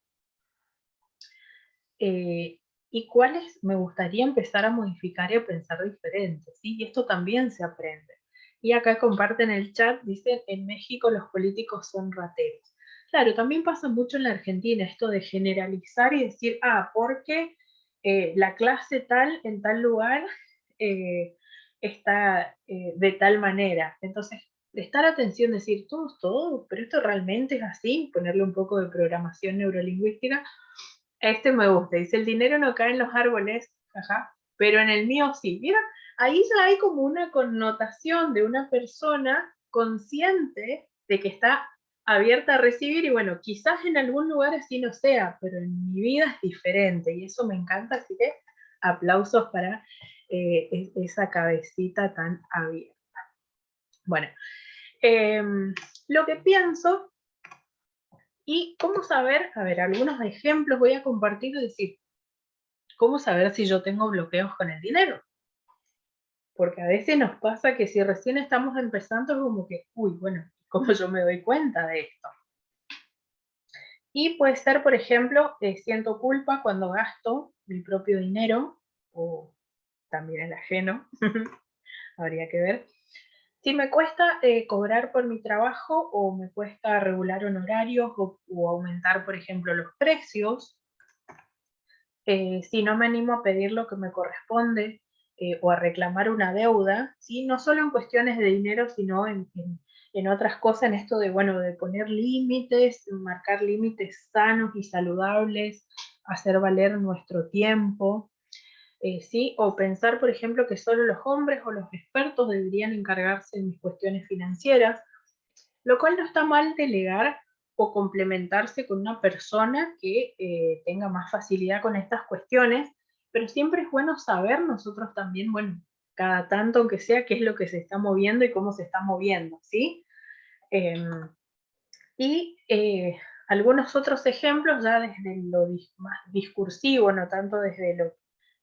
Eh, y cuáles me gustaría empezar a modificar y a pensar diferente, ¿sí? Y esto también se aprende. Y acá comparten el chat, dicen, en México los políticos son rateros. Claro, también pasa mucho en la Argentina esto de generalizar y decir, ah, porque la clase tal en tal lugar eh, está de tal manera. Entonces, prestar atención, decir, todos, pero esto realmente es así, ponerle un poco de programación neurolingüística. Este me gusta, dice, el dinero no cae en los árboles, ajá, pero en el mío sí. Mira, ahí ya hay como una connotación de una persona consciente de que está abierta a recibir y bueno, quizás en algún lugar así no sea, pero en mi vida es diferente y eso me encanta, así que aplausos para esa cabecita tan abierta. Bueno, eh, lo que pienso y cómo saber, a ver, algunos ejemplos voy a compartir y decir, ¿cómo saber si yo tengo bloqueos con el dinero? Porque a veces nos pasa que si recién estamos empezando es como que, uy, bueno, ¿cómo yo me doy cuenta de esto? Y puede ser, por ejemplo, siento culpa cuando gasto mi propio dinero o también el ajeno, habría que ver. Si me cuesta cobrar por mi trabajo o me cuesta regular honorarios o aumentar, por ejemplo, los precios, si no me animo a pedir lo que me corresponde, o a reclamar una deuda, ¿sí? No solo en cuestiones de dinero, sino en otras cosas, en esto de, bueno, de poner límites, marcar límites sanos y saludables, hacer valer nuestro tiempo, ¿sí? O pensar, por ejemplo, que solo los hombres o los expertos deberían encargarse de mis cuestiones financieras, lo cual no está mal delegar o complementarse con una persona que tenga más facilidad con estas cuestiones, pero siempre es bueno saber nosotros también, bueno, cada tanto aunque sea, qué es lo que se está moviendo y cómo se está moviendo, ¿sí? Eh, y algunos otros ejemplos ya desde lo más discursivo, no tanto desde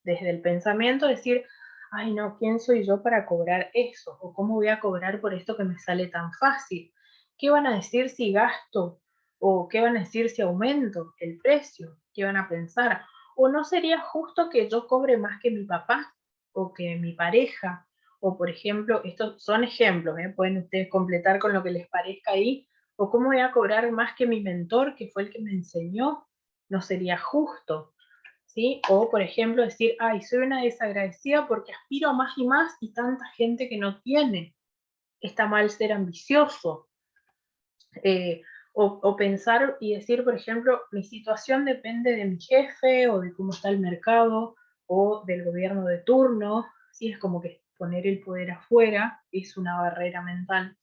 el pensamiento, decir, ay no, ¿quién soy yo para cobrar eso? ¿O cómo voy a cobrar por esto que me sale tan fácil? ¿Qué van a decir si gasto? ¿O qué van a decir si aumento el precio? ¿Qué van a pensar? ¿O no sería justo que yo cobre más que mi papá o que mi pareja? O por ejemplo, estos son ejemplos, pueden ustedes completar con lo que les parezca ahí, o cómo voy a cobrar más que mi mentor, que fue el que me enseñó, no sería justo, ¿sí? O, por ejemplo, decir, ay, soy una desagradecida porque aspiro a más y tanta gente que no tiene. Está mal ser ambicioso. O pensar y decir, por ejemplo, mi situación depende de mi jefe, o de cómo está el mercado, o del gobierno de turno, ¿sí? Es como que poner el poder afuera es una barrera mental.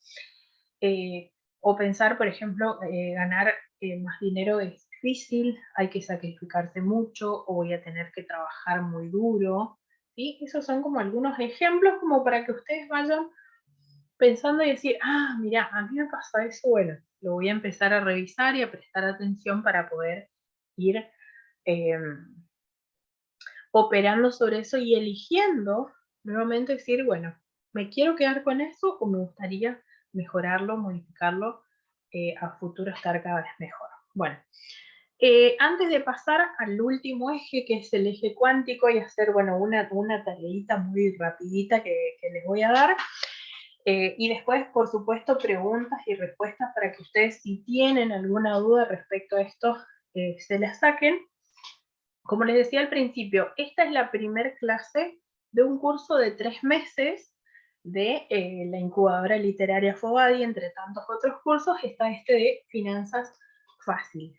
O pensar, por ejemplo, ganar más dinero es difícil, hay que sacrificarse mucho, o voy a tener que trabajar muy duro, ¿sí? Esos son como algunos ejemplos como para que ustedes vayan pensando y decir, ah, mira, a mí me pasa eso, bueno, lo voy a empezar a revisar y a prestar atención para poder ir eh, operando sobre eso y eligiendo nuevamente decir, bueno, ¿me quiero quedar con eso o me gustaría mejorarlo, modificarlo, a futuro estar cada vez mejor? Bueno, antes de pasar al último eje, que es el eje cuántico, y hacer, bueno, una tareita muy rapidita que les voy a dar, y después, por supuesto, preguntas y respuestas para que ustedes, si tienen alguna duda respecto a esto, se las saquen. Como les decía al principio, esta es la primer clase de un curso de 3 meses de la incubadora literaria Fobadi. Entre tantos otros cursos está este de finanzas fáciles.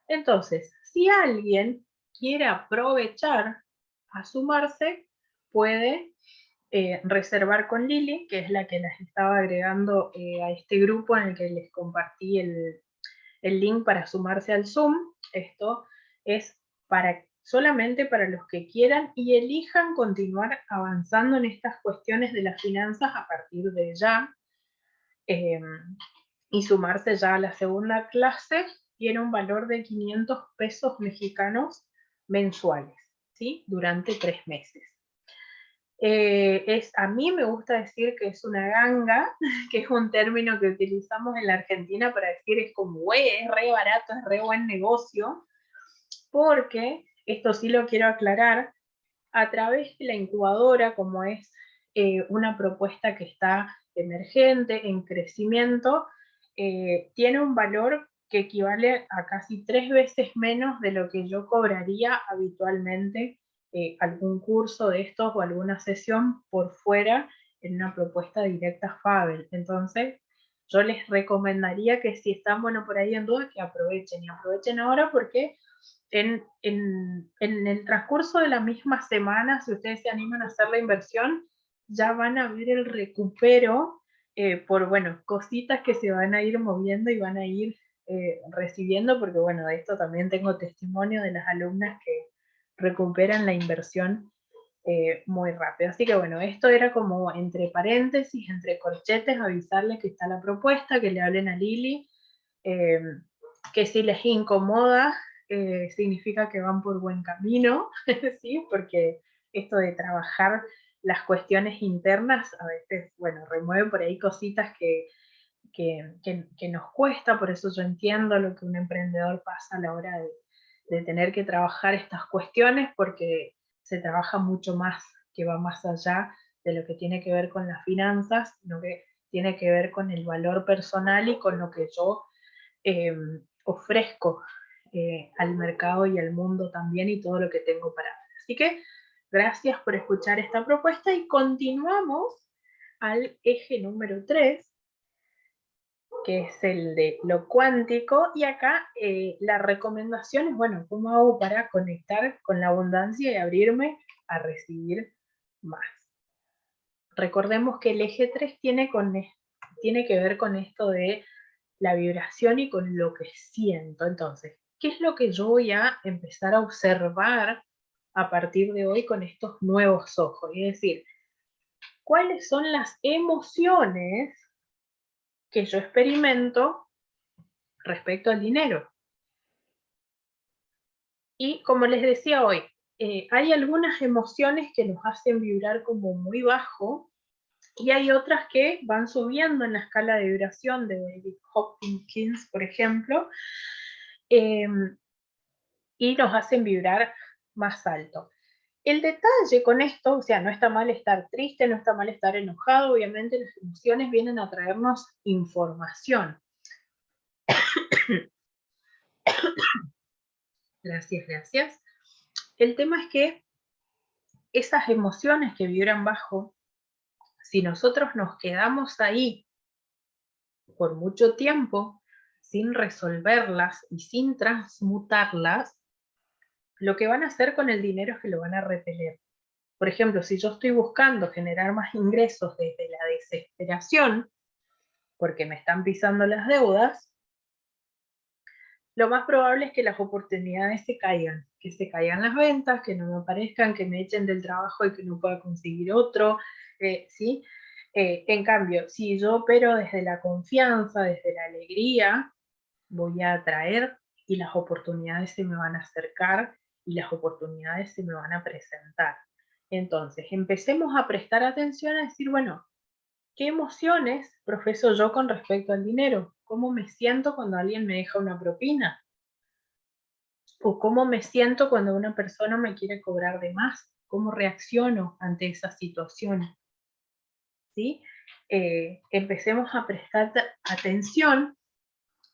Entonces, si alguien quiere aprovechar a sumarse, puede reservar con Lili, que es la que las estaba agregando a este grupo en el que les compartí el link para sumarse al Zoom. Esto es solamente para los que quieran y elijan continuar avanzando en estas cuestiones de las finanzas a partir de ya, eh, y sumarse ya a la segunda clase. Tiene un valor de 500 pesos mexicanos mensuales, ¿sí? Durante 3 meses. A mí me gusta decir que es una ganga, que es un término que utilizamos en la Argentina para decir es como, güey, es re barato, es re buen negocio, porque, esto sí lo quiero aclarar, a través de la incubadora, como es una propuesta que está emergente, en crecimiento, tiene un valor que equivale a casi 3 veces menos de lo que yo cobraría habitualmente algún curso de estos o alguna sesión por fuera en una propuesta directa Fabel. Entonces, yo les recomendaría que si están, bueno, por ahí en duda, que aprovechen y aprovechen ahora, porque en el transcurso de la misma semana, si ustedes se animan a hacer la inversión, ya van a ver el recupero por, bueno, cositas que se van a ir moviendo y van a ir recibiendo, porque, bueno, de esto también tengo testimonio de las alumnas que recuperan la inversión muy rápido. Así que, bueno, esto era como entre paréntesis, entre corchetes, avisarles que está la propuesta, que le hablen a Lili, eh, que si les incomoda, significa que van por buen camino, ¿sí? Porque esto de trabajar las cuestiones internas a veces, bueno, remueve por ahí cositas que nos cuesta. Por eso yo entiendo lo que un emprendedor pasa a la hora de tener que trabajar estas cuestiones, porque se trabaja mucho más, que va más allá de lo que tiene que ver con las finanzas, sino que tiene que ver con el valor personal y con lo que yo ofrezco al mercado y al mundo también, y todo lo que tengo para dar. Así que Gracias por escuchar esta propuesta y continuamos al eje número 3, que es el de lo cuántico, y acá la recomendación es, bueno, ¿cómo hago para conectar con la abundancia y abrirme a recibir más? Recordemos que el eje 3 tiene que ver con esto de la vibración y con lo que siento. Entonces, ¿qué es lo que yo voy a empezar a observar a partir de hoy con estos nuevos ojos? Es decir, ¿cuáles son las emociones que yo experimento respecto al dinero? Y como les decía hoy, hay algunas emociones que nos hacen vibrar como muy bajo y hay otras que van subiendo en la escala de vibración de David Hopkins, por ejemplo, eh, y nos hacen vibrar más alto. El detalle con esto, o sea, no está mal estar triste, no está mal estar enojado, obviamente las emociones vienen a traernos información. Gracias, gracias. El tema es que esas emociones que vibran bajo, si nosotros nos quedamos ahí por mucho tiempo sin resolverlas y sin transmutarlas, lo que van a hacer con el dinero es que lo van a repeler. Por ejemplo, si yo estoy buscando generar más ingresos desde la desesperación, porque me están pisando las deudas, lo más probable es que las oportunidades que se caigan las ventas, que no me aparezcan, que me echen del trabajo y que no pueda conseguir otro, ¿sí? En cambio, si yo opero desde la confianza, desde la alegría, voy a atraer y las oportunidades se me van a acercar y las oportunidades se me van a presentar. Entonces, empecemos a prestar atención a decir, bueno, ¿qué emociones profeso yo con respecto al dinero? ¿Cómo me siento cuando alguien me deja una propina? ¿O cómo me siento cuando una persona me quiere cobrar de más? ¿Cómo reacciono ante esa situación? ¿Sí? Empecemos a prestar atención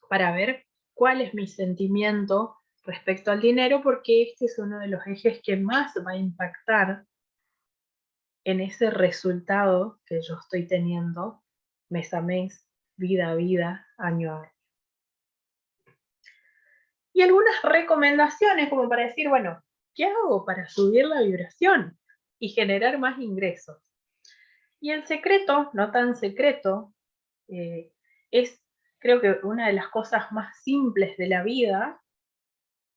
para ver cuál es mi sentimiento respecto al dinero, porque este es uno de los ejes que más va a impactar en ese resultado que yo estoy teniendo mes a mes, vida a vida, año a año. Y algunas recomendaciones como para decir, bueno, ¿qué hago para subir la vibración y generar más ingresos? Y el secreto, no tan secreto, es creo que una de las cosas más simples de la vida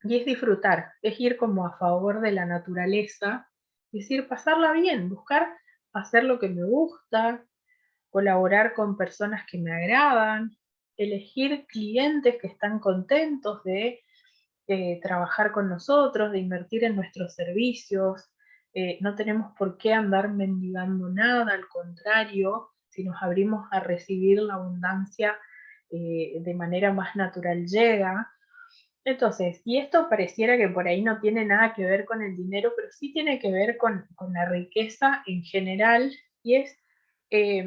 y es disfrutar, es ir como a favor de la naturaleza, es decir, pasarla bien, buscar hacer lo que me gusta, colaborar con personas que me agradan, elegir clientes que están contentos de trabajar con nosotros, de invertir en nuestros servicios. No tenemos por qué andar mendigando nada, al contrario, si nos abrimos a recibir la abundancia de manera más natural llega. Entonces, y esto pareciera que por ahí no tiene nada que ver con el dinero, pero sí tiene que ver con la riqueza en general, y es eh,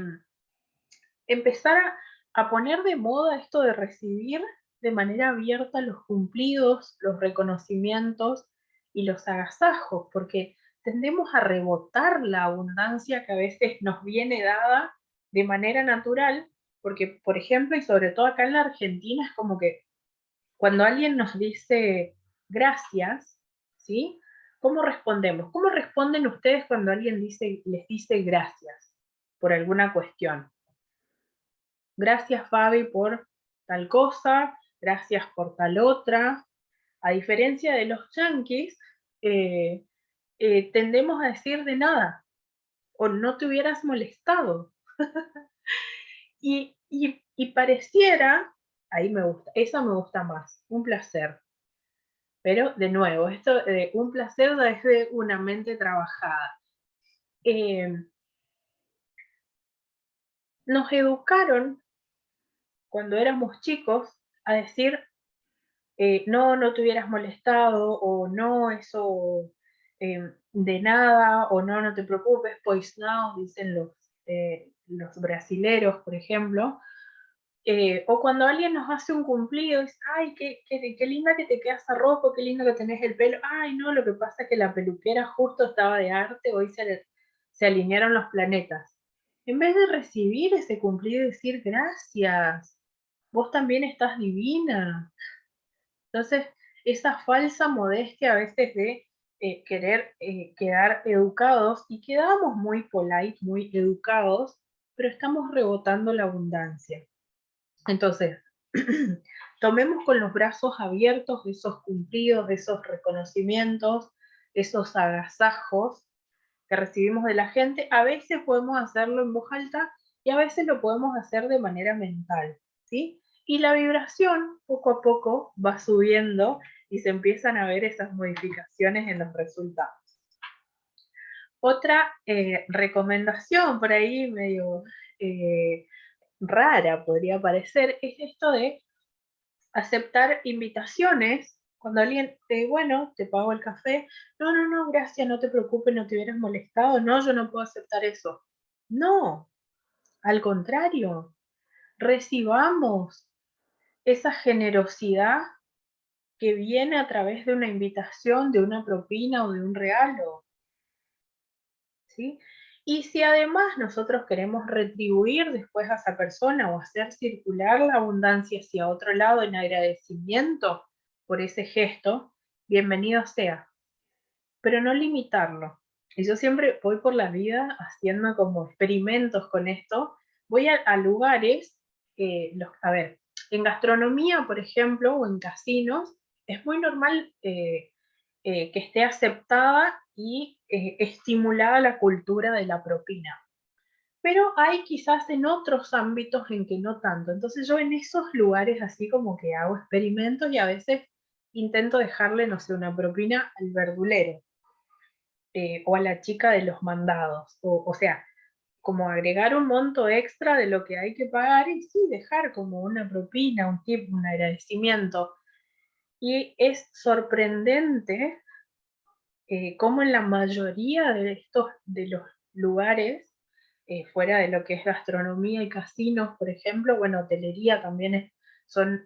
empezar a poner de moda esto de recibir de manera abierta los cumplidos, los reconocimientos y los agasajos, porque tendemos a rebotar la abundancia que a veces nos viene dada de manera natural, porque, por ejemplo, y sobre todo acá en la Argentina, es como que cuando alguien nos dice gracias, ¿sí? ¿Cómo respondemos? ¿Cómo responden ustedes cuando alguien les dice gracias por alguna cuestión? Gracias, Fabi, por tal cosa, gracias por tal otra. A diferencia de los yanquis, eh, tendemos a decir de nada, o no te hubieras molestado. Y pareciera, ahí me gusta, esa me gusta más, un placer. Pero de nuevo, esto de un placer desde una mente trabajada. Eh, Nos educaron cuando éramos chicos a decir no, no te hubieras molestado, o no, eso de nada, o no, no te preocupes, pois now, dicen los brasileros, por ejemplo. O cuando alguien nos hace un cumplido, dice, ay, qué linda que te queda esa ropa, qué lindo que tenés el pelo. Ay, no, lo que pasa es que la peluquera justo estaba de arte, hoy se alinearon los planetas. En vez de recibir ese cumplido y decir, gracias, vos también estás divina. Entonces, esa falsa modestia a veces de querer quedar educados, y quedamos muy polite, muy educados, pero estamos rebotando la abundancia. Entonces, tomemos con los brazos abiertos esos cumplidos, esos reconocimientos, esos agasajos que recibimos de la gente. A veces podemos hacerlo en voz alta y a veces lo podemos hacer de manera mental, ¿sí? Y la vibración poco a poco va subiendo y se empiezan a ver esas modificaciones en los resultados. Otra recomendación por ahí medio rara podría parecer es esto de aceptar invitaciones. Cuando alguien, bueno, te pago el café, no, no, no, gracias, no te preocupes, no te hubieras molestado, no, yo no puedo aceptar eso. No, al contrario, recibamos esa generosidad que viene a través de una invitación, de una propina o de un regalo, ¿sí? Y si además nosotros queremos retribuir después a esa persona o hacer circular la abundancia hacia otro lado en agradecimiento por ese gesto, bienvenido sea, pero no limitarlo. Y yo siempre voy por la vida haciendo como experimentos con esto. Voy a lugares, a ver, en gastronomía, por ejemplo, o en casinos, es muy normal que esté aceptada y estimulada la cultura de la propina. Pero hay quizás en otros ámbitos en que no tanto. Entonces yo en esos lugares así como que hago experimentos y a veces intento dejarle, no sé, una propina al verdulero o a la chica de los mandados. O sea, como agregar un monto extra de lo que hay que pagar y sí, dejar como una propina, un tip, un agradecimiento. Y es sorprendente cómo en la mayoría de los lugares, fuera de lo que es gastronomía y casinos, por ejemplo, bueno, hotelería también son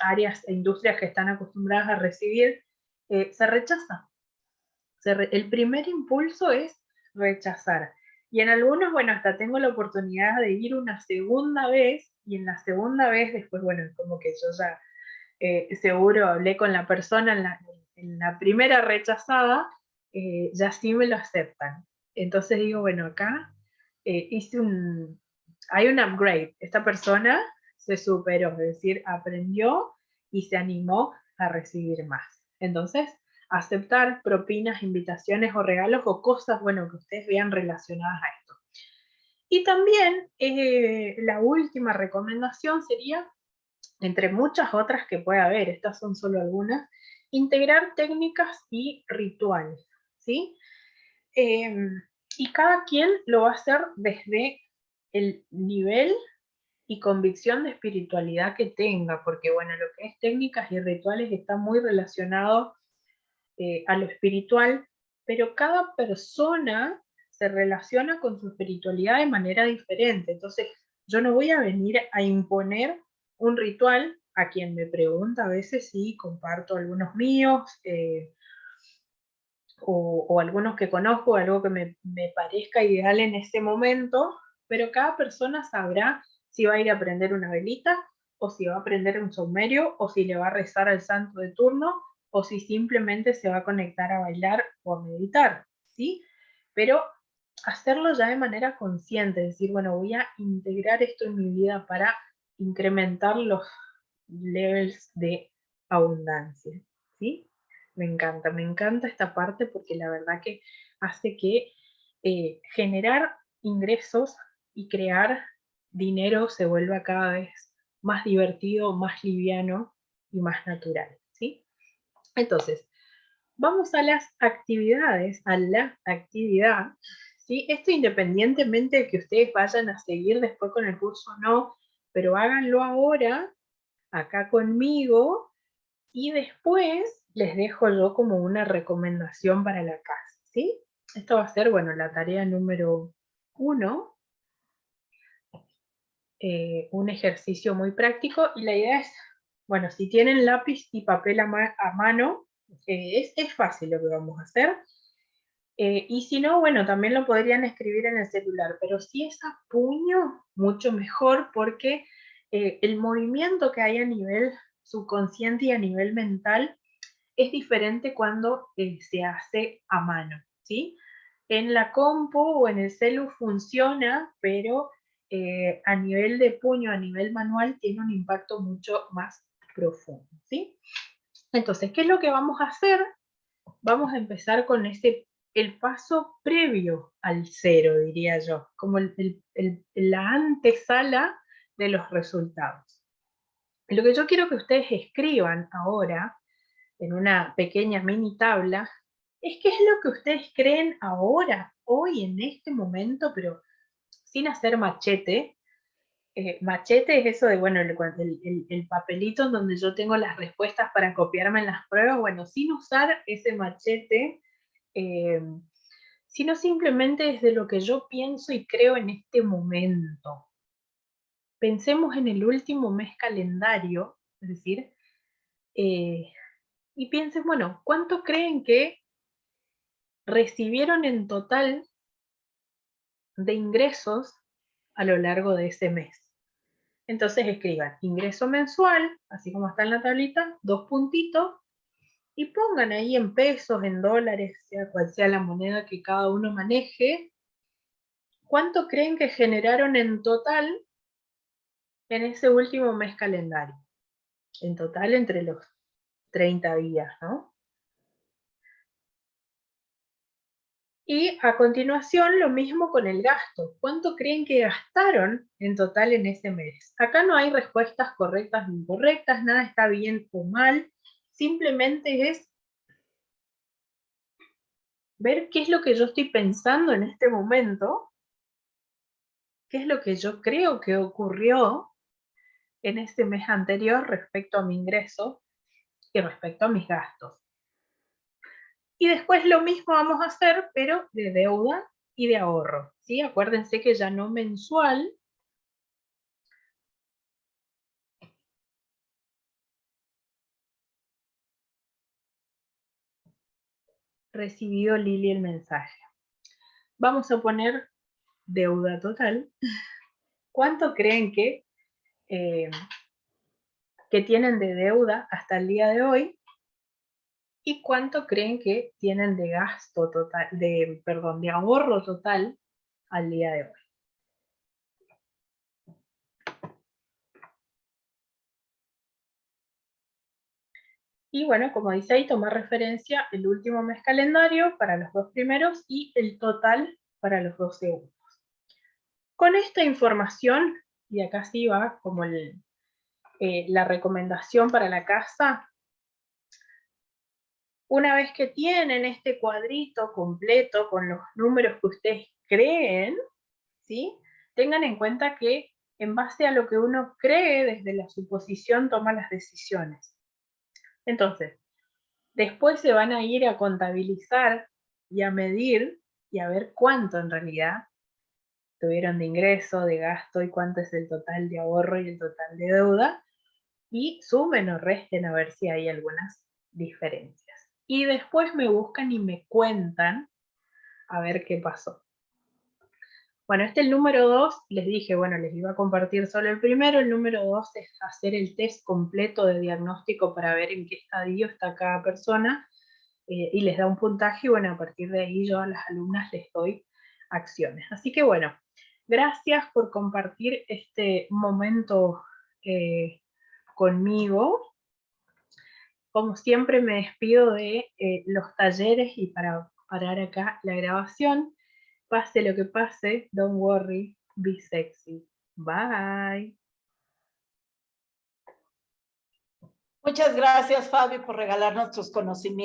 áreas e industrias que están acostumbradas a recibir, se rechaza. El primer impulso es rechazar. Y en algunos, bueno, hasta tengo la oportunidad de ir una segunda vez, y en la segunda vez después, bueno, como que yo ya seguro hablé con la persona en la primera rechazada, ya sí me lo aceptan. Entonces digo, bueno, acá hice hay un upgrade. Esta persona se superó, es decir, aprendió y se animó a recibir más. Entonces, aceptar propinas, invitaciones o regalos o cosas, bueno, que ustedes vean relacionadas a esto. Y también la última recomendación sería, entre muchas otras que puede haber, estas son solo algunas, integrar técnicas y rituales, ¿sí? Y cada quien lo va a hacer desde el nivel y convicción de espiritualidad que tenga, porque bueno, lo que es técnicas y rituales está muy relacionado a lo espiritual, pero cada persona se relaciona con su espiritualidad de manera diferente. Entonces, yo no voy a venir a imponer un ritual a quien me pregunta a veces si comparto algunos míos o algunos que conozco, algo que me parezca ideal en ese momento, pero cada persona sabrá si va a ir a prender una velita o si va a prender un saumerio o si le va a rezar al santo de turno o si simplemente se va a conectar a bailar o a meditar, ¿sí? Pero hacerlo ya de manera consciente, decir, bueno, voy a integrar esto en mi vida para incrementar los levels de abundancia, ¿sí? Me encanta esta parte porque la verdad que hace que generar ingresos y crear dinero se vuelva cada vez más divertido, más liviano y más natural, ¿sí? Entonces, vamos a las actividades, a la actividad, ¿sí? Esto independientemente de que ustedes vayan a seguir después con el curso o no, pero háganlo ahora, acá conmigo, y después les dejo yo como una recomendación para la casa, ¿sí? Esto va a ser, bueno, la tarea número 1. un ejercicio muy práctico, y la idea es, bueno, si tienen lápiz y papel a mano, es fácil lo que vamos a hacer. Y si no, bueno, también lo podrían escribir en el celular, pero si es a puño, mucho mejor, porque el movimiento que hay a nivel subconsciente y a nivel mental es diferente cuando se hace a mano, ¿sí? En la compu o en el celu funciona, pero a nivel de puño, a nivel manual, tiene un impacto mucho más profundo, ¿sí? Entonces, ¿qué es lo que vamos a hacer? Vamos a empezar con el paso previo al cero, diría yo, como la antesala de los resultados. Lo que yo quiero que ustedes escriban ahora, en una pequeña mini tabla, es qué es lo que ustedes creen ahora, hoy, en este momento, pero sin hacer machete. Machete es eso de, bueno, el papelito en donde yo tengo las respuestas para copiarme en las pruebas, bueno, sin usar ese machete, eh, sino simplemente desde lo que yo pienso y creo en este momento. Pensemos en el último mes calendario, es decir, y piensen, bueno, ¿cuánto creen que recibieron en total de ingresos a lo largo de ese mes? Entonces escriban ingreso mensual, así como está en la tablita, 2 puntitos, y pongan ahí en pesos, en dólares, sea cual sea la moneda que cada uno maneje, ¿cuánto creen que generaron en total en ese último mes calendario? En total entre los 30 días, ¿no? Y a continuación lo mismo con el gasto. ¿Cuánto creen que gastaron en total en ese mes? Acá no hay respuestas correctas ni incorrectas, nada está bien o mal, simplemente es ver qué es lo que yo estoy pensando en este momento, qué es lo que yo creo que ocurrió en este mes anterior respecto a mi ingreso y respecto a mis gastos. Y después lo mismo vamos a hacer, pero de deuda y de ahorro, ¿sí? Acuérdense que ya no mensual. Recibido Lili el mensaje. Vamos a poner deuda total. ¿Cuánto creen que tienen de deuda hasta el día de hoy? ¿Y cuánto creen que tienen de gasto total, de ahorro total al día de hoy? Y bueno, como dice ahí, tomar referencia el último mes calendario para los 2 primeros y el total para los 2 segundos. Con esta información, y acá sí va como la recomendación para la casa, una vez que tienen este cuadrito completo con los números que ustedes creen, ¿sí? Tengan en cuenta que en base a lo que uno cree, desde la suposición toma las decisiones. Entonces, después se van a ir a contabilizar y a medir y a ver cuánto en realidad tuvieron de ingreso, de gasto, y cuánto es el total de ahorro y el total de deuda, y sumen o resten a ver si hay algunas diferencias. Y después me buscan y me cuentan a ver qué pasó. Bueno, el número 2, les dije, bueno, les iba a compartir solo el primero. El número 2 es hacer el test completo de diagnóstico para ver en qué estadio está cada persona, y les da un puntaje, y bueno, a partir de ahí yo a las alumnas les doy acciones. Así que bueno, gracias por compartir este momento conmigo. Como siempre me despido de los talleres, y para parar acá la grabación, pase lo que pase, don't worry, be sexy. Bye.
Muchas gracias, Fabi, por regalarnos tus conocimientos.